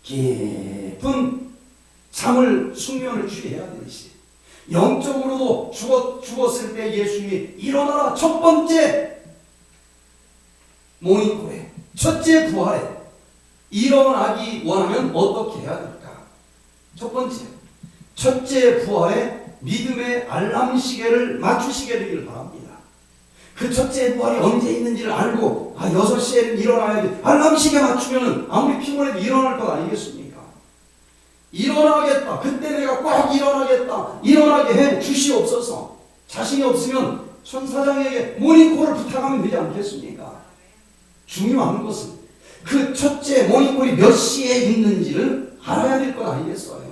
깊은 잠을 숙면을 취해야 되듯이 영적으로도 죽었을 때 예수님이 일어나라 첫 번째 모닝콜에 첫째 부활에 일어나기 원하면 어떻게 해야 될까? 첫 번째, 첫째 부활에 믿음의 알람 시계를 맞추시게 되기를 바랍니다. 그 첫째 부활이 언제 있는지를 알고 6시에는 일어나야 돼. 알람 시계 맞추면 아무리 피곤해도 일어날 것 아니겠습니까? 일어나겠다. 그때 내가 꼭 일어나겠다. 일어나게 해 주시옵소서. 자신이 없으면 천사장에게 모닝콜을 부탁하면 되지 않겠습니까? 중요한 것은 그 첫째 모닝콜이 몇 시에 있는지를 알아야 될 것 아니겠어요?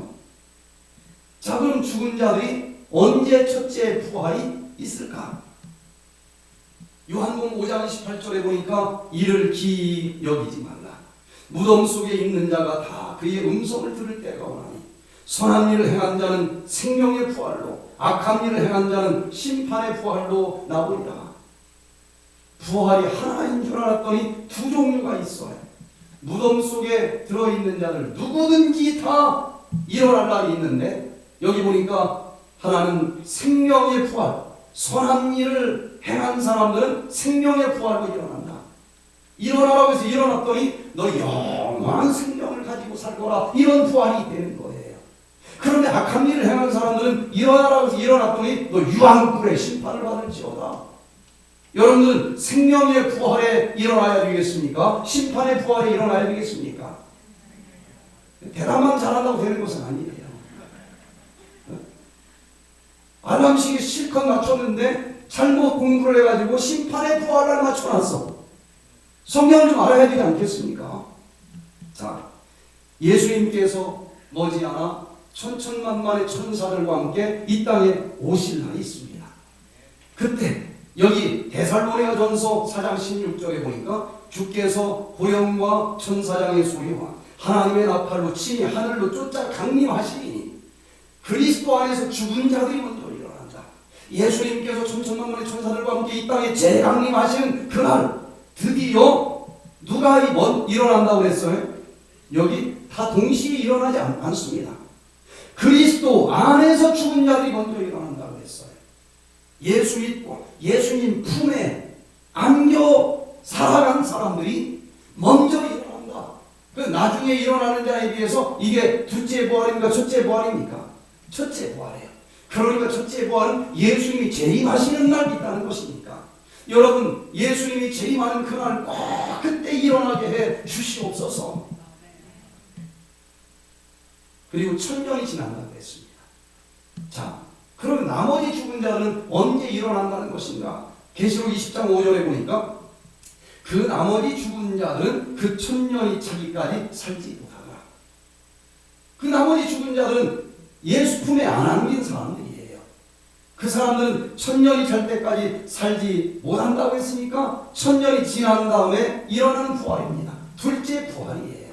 자, 그럼 죽은 자들이 언제 첫째 부활이 있을까? 요한복음 5장 18절에 보니까 이를 기이 여기지 말라. 무덤 속에 있는 자가 다 그의 음성을 들을 때가 오나니 선한 일을 행한 자는 생명의 부활로 악한 일을 행한 자는 심판의 부활로 나오리라. 부활이 하나인 줄 알았더니 두 종류가 있어요. 무덤 속에 들어있는 자들 누구든지 다 일어날 날이 있는데 여기 보니까 하나는 생명의 부활, 선한 일을 행한 사람들은 생명의 부활로 일어난다. 일어나라고 해서 일어났더니 너 영원한 생명을 가지고 살 거라, 이런 부활이 되는 거예요. 그런데 악한 일을 행한 사람들은 일어나라고 해서 일어났더니 너 유황불의 심판을 받을지어다. 여러분들은 생명의 부활에 일어나야 되겠습니까? 심판의 부활에 일어나야 되겠습니까? 대답만 잘한다고 되는 것은 아니에요. 알람시계 실컷 맞췄는데 잘못 공부를 해가지고 심판의 부활을 맞춰놨어. 성경을 좀 알아야 되지 않겠습니까? 자, 예수님께서 머지않아 천천만만의 천사들과 함께 이 땅에 오실 날이 있습니다. 그때 여기 데살로니가전서 4장 16절에 보니까 주께서 호령과 천사장의 소리와 하나님의 나팔로 친히 하늘로 쫓아 강림하시니 그리스도 안에서 죽은 자들이 먼저 일어난다. 예수님께서 천천만만의 천사들과 함께 이 땅에 재강림하시는 그날 드디어 누가 일어난다고 그랬어요? 여기 다 동시에 일어나지 않습니다. 그리스도 안에서 죽은 자들이 먼저 일어난다고 했어요. 예수 믿고 예수님 품에 안겨 살아간 사람들이 먼저 일어난다. 그 나중에 일어나는 자에 비해서 이게 둘째 부활입니까? 첫째 부활입니까? 첫째 부활이에요. 그러니까 첫째 부활은 예수님이 재림하시는 날 있다는 것이니까 여러분 예수님이 재림하는 그날 꼭 그때 일어나게 해 주시옵소서. 그리고 천년이 지난다고 했습니다. 자, 그럼 나머지 죽은 자는 언제 일어난다는 것인가? 계시록 20장 5절에 보니까 그 나머지 죽은 자들은 그 천년이 차기까지 살지 못하더라. 그 나머지 죽은 자들은 예수 품에 안 안긴 사람들이에요. 그 사람들은 천년이 찰 때까지 살지 못한다고 했으니까 천년이 지난 다음에 일어나는 부활입니다. 둘째 부활이에요.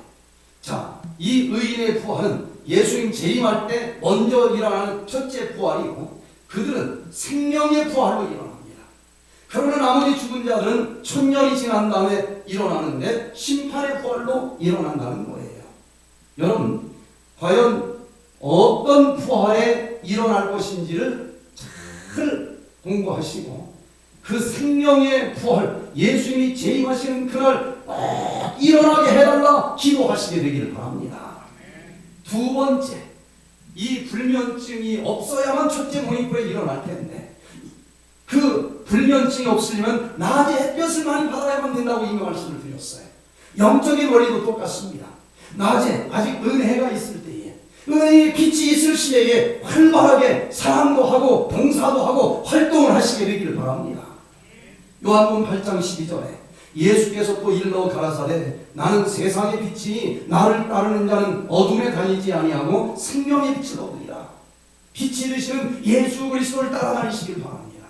자, 이 의인의 부활은 예수님 재림할 때 먼저 일어나는 첫째 부활이고 그들은 생명의 부활로 일어납니다. 그러나 나머지 죽은 자들은 천년이 지난 다음에 일어나는데 심판의 부활로 일어난다는 거예요. 여러분 과연 어떤 부활에 일어날 것인지를 잘 공부하시고 그 생명의 부활 예수님이 재림하시는 그날 꼭 일어나게 해달라 기도하시게 되기를 바랍니다. 두 번째, 이 불면증이 없어야만 첫째 모닝불에 일어날 텐데 그 불면증이 없으려면 낮에 햇볕을 많이 받아야만 된다고 이미 말씀을 드렸어요. 영적인 원리도 똑같습니다. 낮에 아직 은혜가 있을 때에 은혜의 빛이 있을 시대에 활발하게 사랑도 하고 봉사도 하고 활동을 하시게 되기를 바랍니다. 요한복음 8장 12절에 예수께서 또 일러 가라사대 나는 세상의 빛이 나를 따르는 자는 어둠에 다니지 아니하고 생명의 빛을 얻으리라. 빛이 되시는 예수 그리스도를 따라다니시길 바랍니다.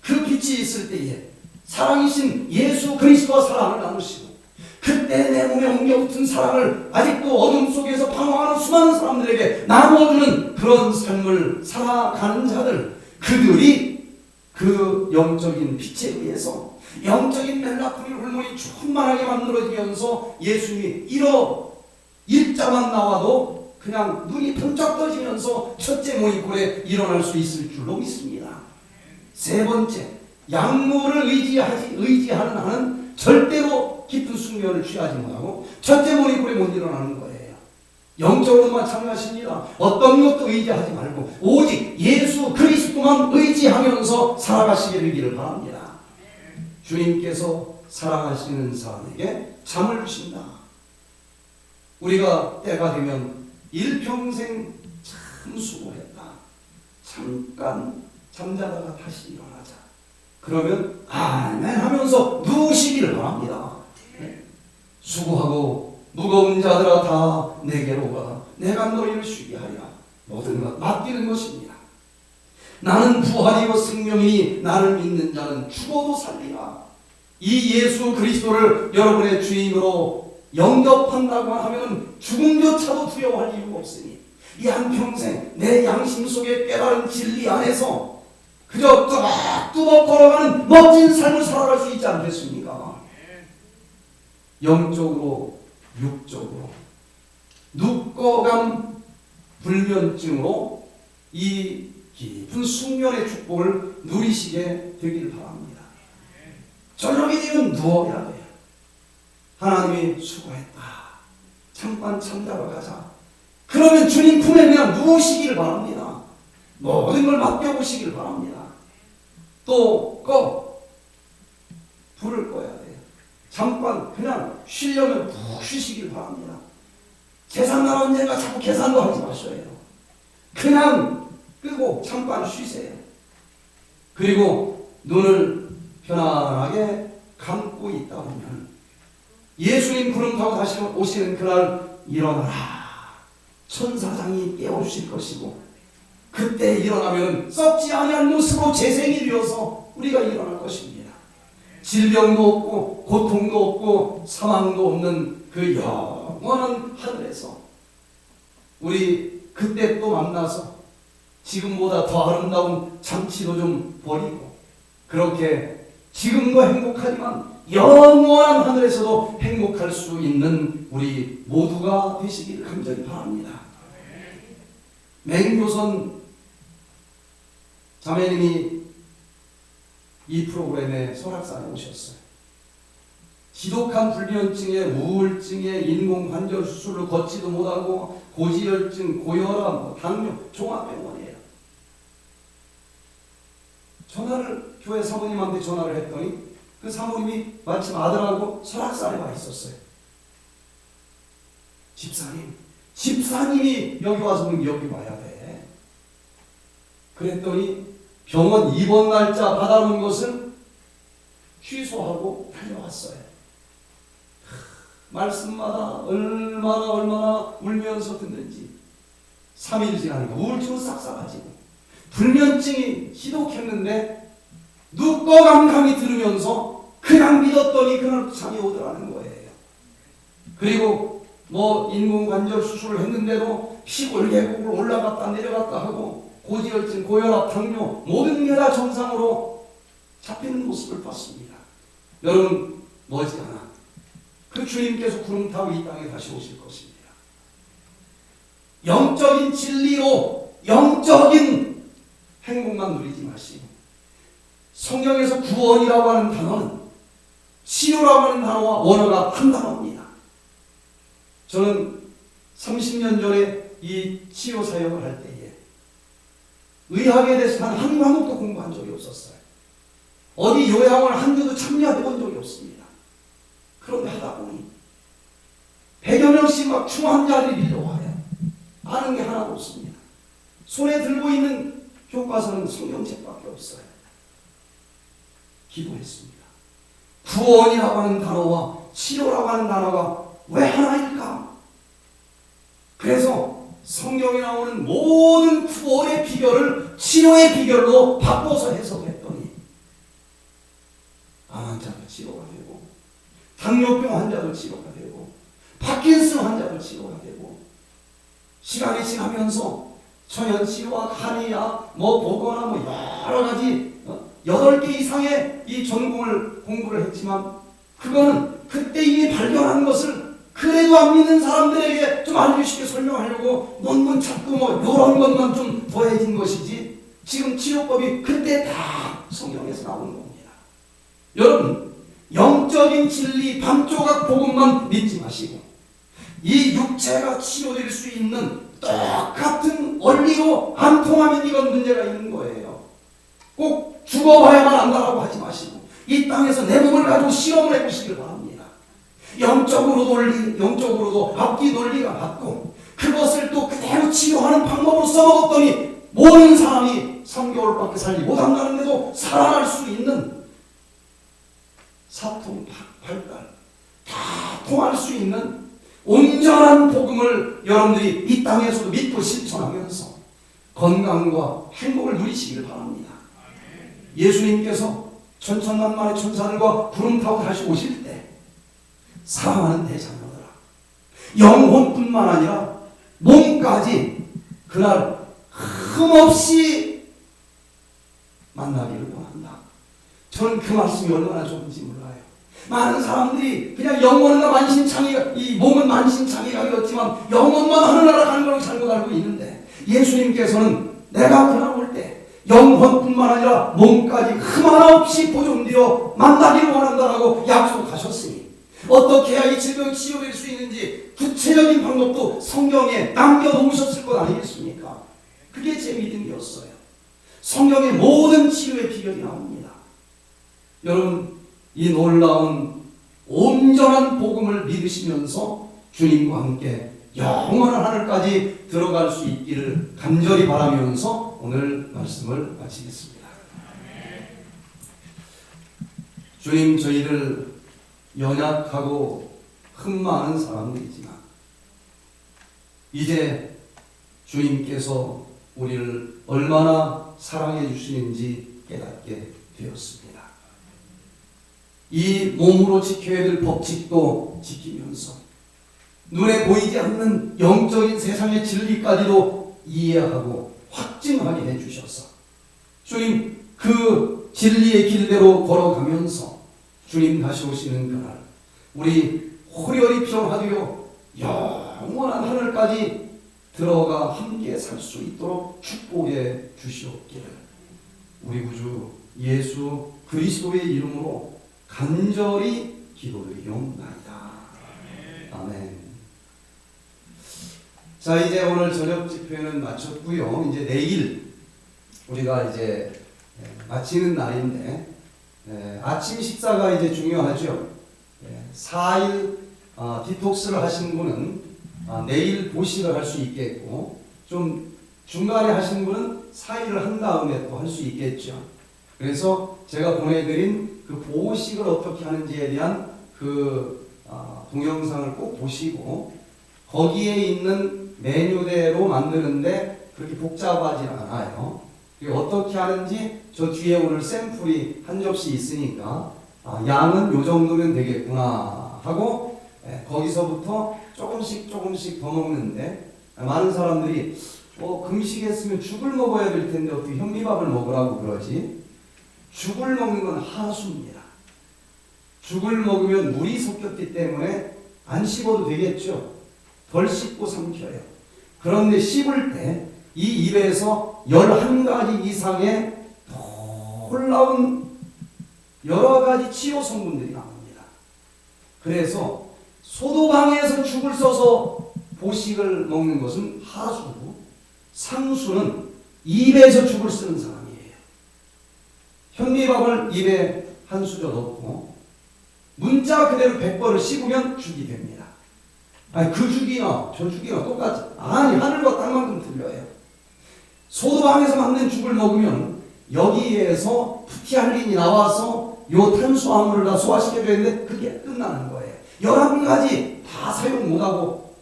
그 빛이 있을 때에 사랑이신 예수 그리스도와 사랑을 나누시고 그때 내 몸에 옮겨붙은 사랑을 아직도 어둠 속에서 방황하는 수많은 사람들에게 나눠주는 그런 삶을 살아가는 자들 그들이 그 영적인 빛에 의해서 영적인 멜라토닌 호르몬이 충만하게 만들어지면서 예수님이 일자만 나와도 그냥 눈이 번쩍 떠지면서 첫째 모닝골에 일어날 수 있을 줄로 믿습니다. 세 번째, 약물을 의지하는 한은 절대로 깊은 숙면을 취하지 못하고 첫째 모닝골에 못 일어나는 거예요. 영적으로도 마찬가지입니다. 어떤 것도 의지하지 말고 오직 예수 그리스도만 의지하면서 살아가시게 되기를 바랍니다. 주님께서 사랑하시는 사람에게 잠을 주신다. 우리가 때가 되면 일평생 참 수고했다. 잠깐 잠자다가 다시 일어나자. 그러면 아멘 하면서 누우시기를 바랍니다. 수고하고 무거운 자들아 다 내게로 가. 내가 너희를 쉬게 하리라. 모든 것 맡기는 것입니다. 나는 부활이요 생명이니 나를 믿는 자는 죽어도 살리라. 이 예수 그리스도를 여러분의 주인으로 영접한다고 하면 죽음조차도 두려워할 이유가 없으니 이 한평생 내 양심 속에 깨달은 진리 안에서 그저 뚜벅뚜벅 걸어가는 멋진 삶을 살아갈 수 있지 않겠습니까? 영적으로 육적으로 눕거간 불면증으로 이 깊은 숙면의 축복을 누리시게 되길 바랍니다. 저녁이 되면 누워야 돼요. 하나님이 수고했다. 잠깐 잠자러 가자. 그러면 주님 품에 그냥 누우시기를 바랍니다. 모든 걸 맡겨보시기를 바랍니다. 또 불을 꺼야 돼요. 잠깐 그냥 쉬려면 푹 쉬시길 바랍니다. 계산날 언젠가 자꾸 계산도 하지 마셔요. 그냥 끄고 잠깐 쉬세요. 그리고 눈을 편안하게 감고 있다 보면 예수님 구름 타고 다시 오시는 그날 일어나라. 천사장이 깨워주실 것이고, 그때 일어나면 썩지 아니한 모습으로 재생이 되어서 우리가 일어날 것입니다. 질병도 없고 고통도 없고 사망도 없는 그 영원한 하늘에서 우리 그때 또 만나서 지금보다 더 아름다운 장치도 좀 버리고, 그렇게 지금도 행복하지만 영원한 하늘에서도 행복할 수 있는 우리 모두가 되시기를 간절히 바랍니다. 맹교선 자매님이 이 프로그램에 설악산에 오셨어요. 지독한 불면증에 우울증에 인공관절 수술을 걷지도 못하고 고지혈증, 고혈압, 당뇨, 종합병원이에요. 전화를 교회 사모님한테 전화를 했더니 그 사모님이 마침 아들하고 설악산에 와 있었어요. 집사님이 여기 와서 여기 와야 돼. 그랬더니 병원 입원 날짜 받아놓은 것은 취소하고 달려왔어요. 말씀마다 얼마나 울면서 듣는지. 3일 지나니까 우울증은 싹 사라지고 불면증이 지독했는데 눕고 감감이 들으면서 그냥 믿었더니 그날 잠이 오더라는 거예요. 그리고 인공관절 수술을 했는데도 시골 계곡을 올라갔다 내려갔다 하고 고지혈증, 고혈압, 당뇨 모든 게 다 정상으로 잡히는 모습을 봤습니다. 여러분, 머지않아 그 주님께서 구름 타고 이 땅에 다시 오실 것입니다. 영적인 진리로 영적인 행복만 누리지 마시고, 성경에서 구원이라고 하는 단어는 치료라고 하는 단어와 원어가 한 단어입니다. 저는 30년 전에 이 치료 사역을 할 때에 의학에 대해서 단 한 과목도 공부한 적이 없었어요. 어디 요양을 한 주도 참여해 본 적이 없습니다. 그런데 하다 보니 100여 명씩 막 중환자들이 밀려와요. 아는 게 하나도 없습니다. 손에 들고 있는 교과서는 성경책밖에 없어요. 기도했습니다. 구원이라고 하는 단어와 치료라고 하는 단어가 왜 하나일까? 그래서 성경에 나오는 모든 구원의 비결을 치료의 비결로 바꿔서 해석했더니 암 환자도 치료가 되고, 당뇨병 환자도 치료가 되고, 파킨슨 환자도 치료가 되고, 시간이 지나면서 천연치료와 한의학, 보거나 여러 가지 8개 이상의 이 전공을 공부를 했지만, 그거는 그때 이미 발견한 것을 그래도 안 믿는 사람들에게 좀 알기 쉽게 설명하려고 논문 찾고 이런 것만 좀 더해진 것이지, 지금 치료법이 그때 다 성경에서 나오는 겁니다. 여러분, 영적인 진리 반조각 복음만 믿지 마시고, 이 육체가 치료될 수 있는 똑같은 원리로 안 통하면 이건 문제가 있는 거예요. 꼭 죽어봐야만 안다라고 하지 마시고 이 땅에서 내 몸을 가지고 실험을 해보시길 바랍니다. 영적으로도 앞뒤 논리가 맞고, 그것을 또 그대로 치료하는 방법으로 써먹었더니 모든 사람이 3개월밖에 살지 못한다는데도 살아날 수 있는 사통, 발달 다 통할 수 있는 온전한 복음을 여러분들이 이 땅에서도 믿고 실천하면서 건강과 행복을 누리시기를 바랍니다. 예수님께서 천천만만의 천사들과 구름 타고 다시 오실 때 사랑하는 내 자녀들아, 영혼뿐만 아니라 몸까지 그날 흠없이 만나기를 원한다. 저는 그 말씀이 얼마나 좋은지 몰라요. 많은 사람들이 그냥 영혼과 만신창이가, 이 몸은 만신창이가 되었지만 영혼만 하늘나라 가는 걸 잘못 알고 있는데, 예수님께서는 내가 그날 올 때 영혼뿐만 아니라 몸까지 흠 하나 없이 보존되어 만나기를 원한다라고 약속하셨으니, 어떻게 해야 이 질병이 치료될 수 있는지 구체적인 방법도 성경에 남겨놓으셨을 것 아니겠습니까? 그게 제 믿음이었어요. 성경의 모든 치료의 비결이 나옵니다. 여러분, 이 놀라운 온전한 복음을 믿으시면서 주님과 함께 영원한 하늘까지 들어갈 수 있기를 간절히 바라면서 오늘 말씀을 마치겠습니다. 주님, 저희를 연약하고 흠 많은 사람들이지만 이제 주님께서 우리를 얼마나 사랑해 주시는지 깨닫게 되었습니다. 이 몸으로 지켜야 될 법칙도 지키면서 눈에 보이지 않는 영적인 세상의 진리까지도 이해하고 확증하게 해주셔서 주님 그 진리의 길대로 걸어가면서 주님 다시 오시는 그날 우리 호련히 평화되어 영원한 하늘까지 들어가 함께 살 수 있도록 축복해 주시옵기를 우리 구주 예수 그리스도의 이름으로 간절히 기도드리옵나이다. 아멘. 자, 이제 오늘 저녁 집회는 마쳤고요. 이제 내일 우리가 이제 마치는 날인데 아침 식사가 이제 중요하죠. 4일 디톡스를 하신 분은 내일 보식을 할 수 있겠고 좀 중간에 하신 분은 4일을 한 다음에 또 할 수 있겠죠. 그래서 제가 보내드린 그 보식을 어떻게 하는지에 대한 그 동영상을 꼭 보시고 거기에 있는 메뉴대로 만드는데 그렇게 복잡하지 않아요. 어떻게 하는지 저 뒤에 오늘 샘플이 한 접시 있으니까 양은 요 정도면 되겠구나 하고 거기서부터 조금씩 더 먹는데 많은 사람들이 금식했으면 죽을 먹어야 될 텐데 어떻게 현미밥을 먹으라고 그러지? 죽을 먹는 건 하수입니다. 죽을 먹으면 물이 섞였기 때문에 안 씹어도 되겠죠. 덜 씹고 삼켜요. 그런데 씹을 때 이 입에서 11가지 이상의 놀라운 여러 가지 치료 성분들이 나옵니다. 그래서 소도방에서 죽을 써서 보식을 먹는 것은 하수고 상수는 입에서 죽을 쓰는 사람이에요. 현미밥을 입에 한 수저 넣고 문자 그대로 100번을 씹으면 죽이 됩니다. 아니 그 죽이나 저 죽이나 똑같지? 아니 하늘과 땅만큼 틀려요. 소도항에서 만든 죽을 먹으면 여기에서 푸티알린이 나와서 요 탄수화물을 다 소화시켜줘야 되는데 그게 끝나는 거예요. 11가지 다 사용 못하고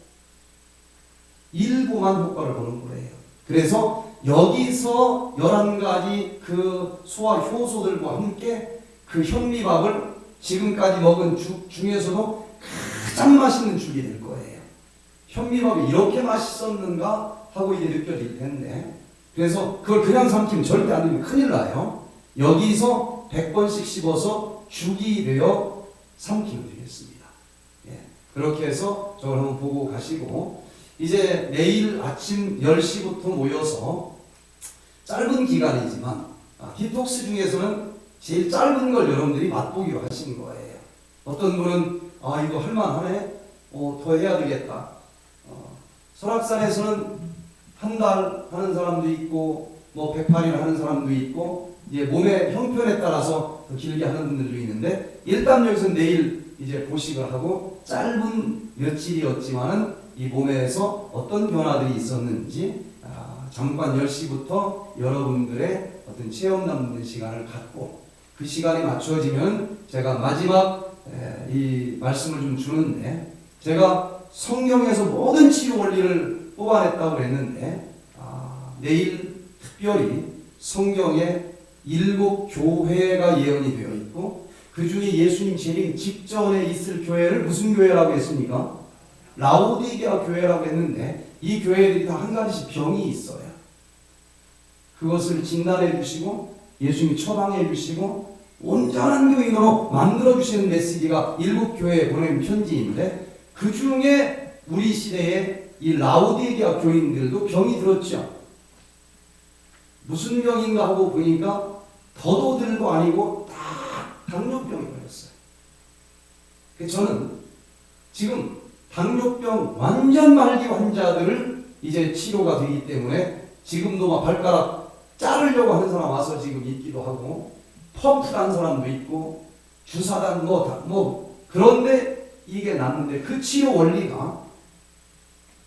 일부만 효과를 보는 거예요. 그래서 여기서 11가지 그 소화 효소들과 함께 그 현미밥을 지금까지 먹은 죽 중에서도 가장 맛있는 죽이 될 거예요. 현미밥이 이렇게 맛있었는가 하고 이제 느껴질 텐데 그래서 그걸 그냥 삼키면 절대 안 되면 큰일 나요. 여기서 100번씩 씹어서 죽이 되어 삼키면 되겠습니다. 그렇게 해서 저걸 한번 보고 가시고 이제 내일 아침 10시부터 모여서 짧은 기간이지만 디톡스 중에서는 제일 짧은 걸 여러분들이 맛보기로 하신 거예요. 어떤 분은 이거 할만하네, 더 해야 되겠다. 설악산에서는 한 달 하는 사람도 있고 뭐 108일 하는 사람도 있고 이제 몸의 형편에 따라서 더 길게 하는 분들도 있는데 일단 여기서 내일 이제 보식을 하고 짧은 며칠이었지만은 이 몸에서 어떤 변화들이 있었는지 잠깐 10시부터 여러분들의 어떤 체험 남는 시간을 갖고 그 시간이 맞춰지면 제가 마지막 이 말씀을 좀 주는데 제가 성경에서 모든 치유 원리를 뽑아냈다고 그랬는데 내일 특별히 성경에 7 교회가 예언이 되어 있고 그 중에 예수님 재림 직전에 있을 교회를 무슨 교회라고 했습니까? 라오디게아 교회라고 했는데 이 교회들이 다 한 가지씩 병이 있어요. 그것을 진단해 주시고 예수님이 처방해 주시고 온전한 교인으로 만들어 주시는 메시지가 7 교회에 보낸 편지인데 그 중에 우리 시대에 이 라오디게아 교인들도 병이 들었죠. 무슨 병인가 하고 보니까 더도들도 아니고 다 당뇨병이 걸렸어요. 그래서 저는 지금 당뇨병 완전 말기 환자들을 이제 치료가 되기 때문에 지금도 막 발가락 자르려고 하는 사람 와서 지금 있기도 하고 펌프단 사람도 있고 주사단 그런데 이게 낫는데 그 치료 원리가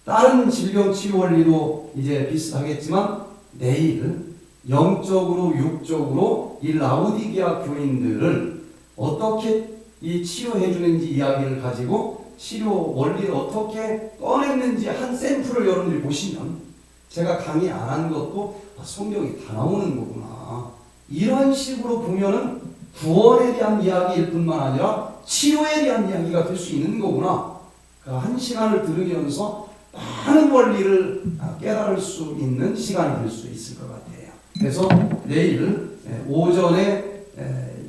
다른 질병 치료 원리도 이제 비슷하겠지만 내일 영적으로 육적으로 이 라오디게아 교인들을 어떻게 이 치료해 주는지 이야기를 가지고 치료 원리를 어떻게 꺼냈는지 한 샘플을 여러분들이 보시면 제가 강의 안 한 것도 성경이 다 나오는 거구나. 이런 식으로 보면은 구원에 대한 이야기일 뿐만 아니라 치료에 대한 이야기가 될 수 있는 거구나. 그 한 시간을 들으면서 많은 원리를 깨달을 수 있는 시간이 될 수 있을 것 같아요. 그래서 내일 오전에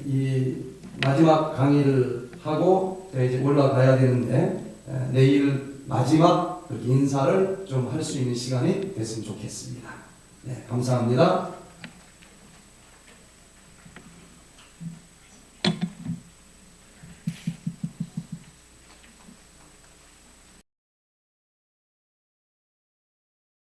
이 마지막 강의를 하고 이제 올라가야 되는데 내일 마지막 인사를 좀 할 수 있는 시간이 됐으면 좋겠습니다. 네, 감사합니다.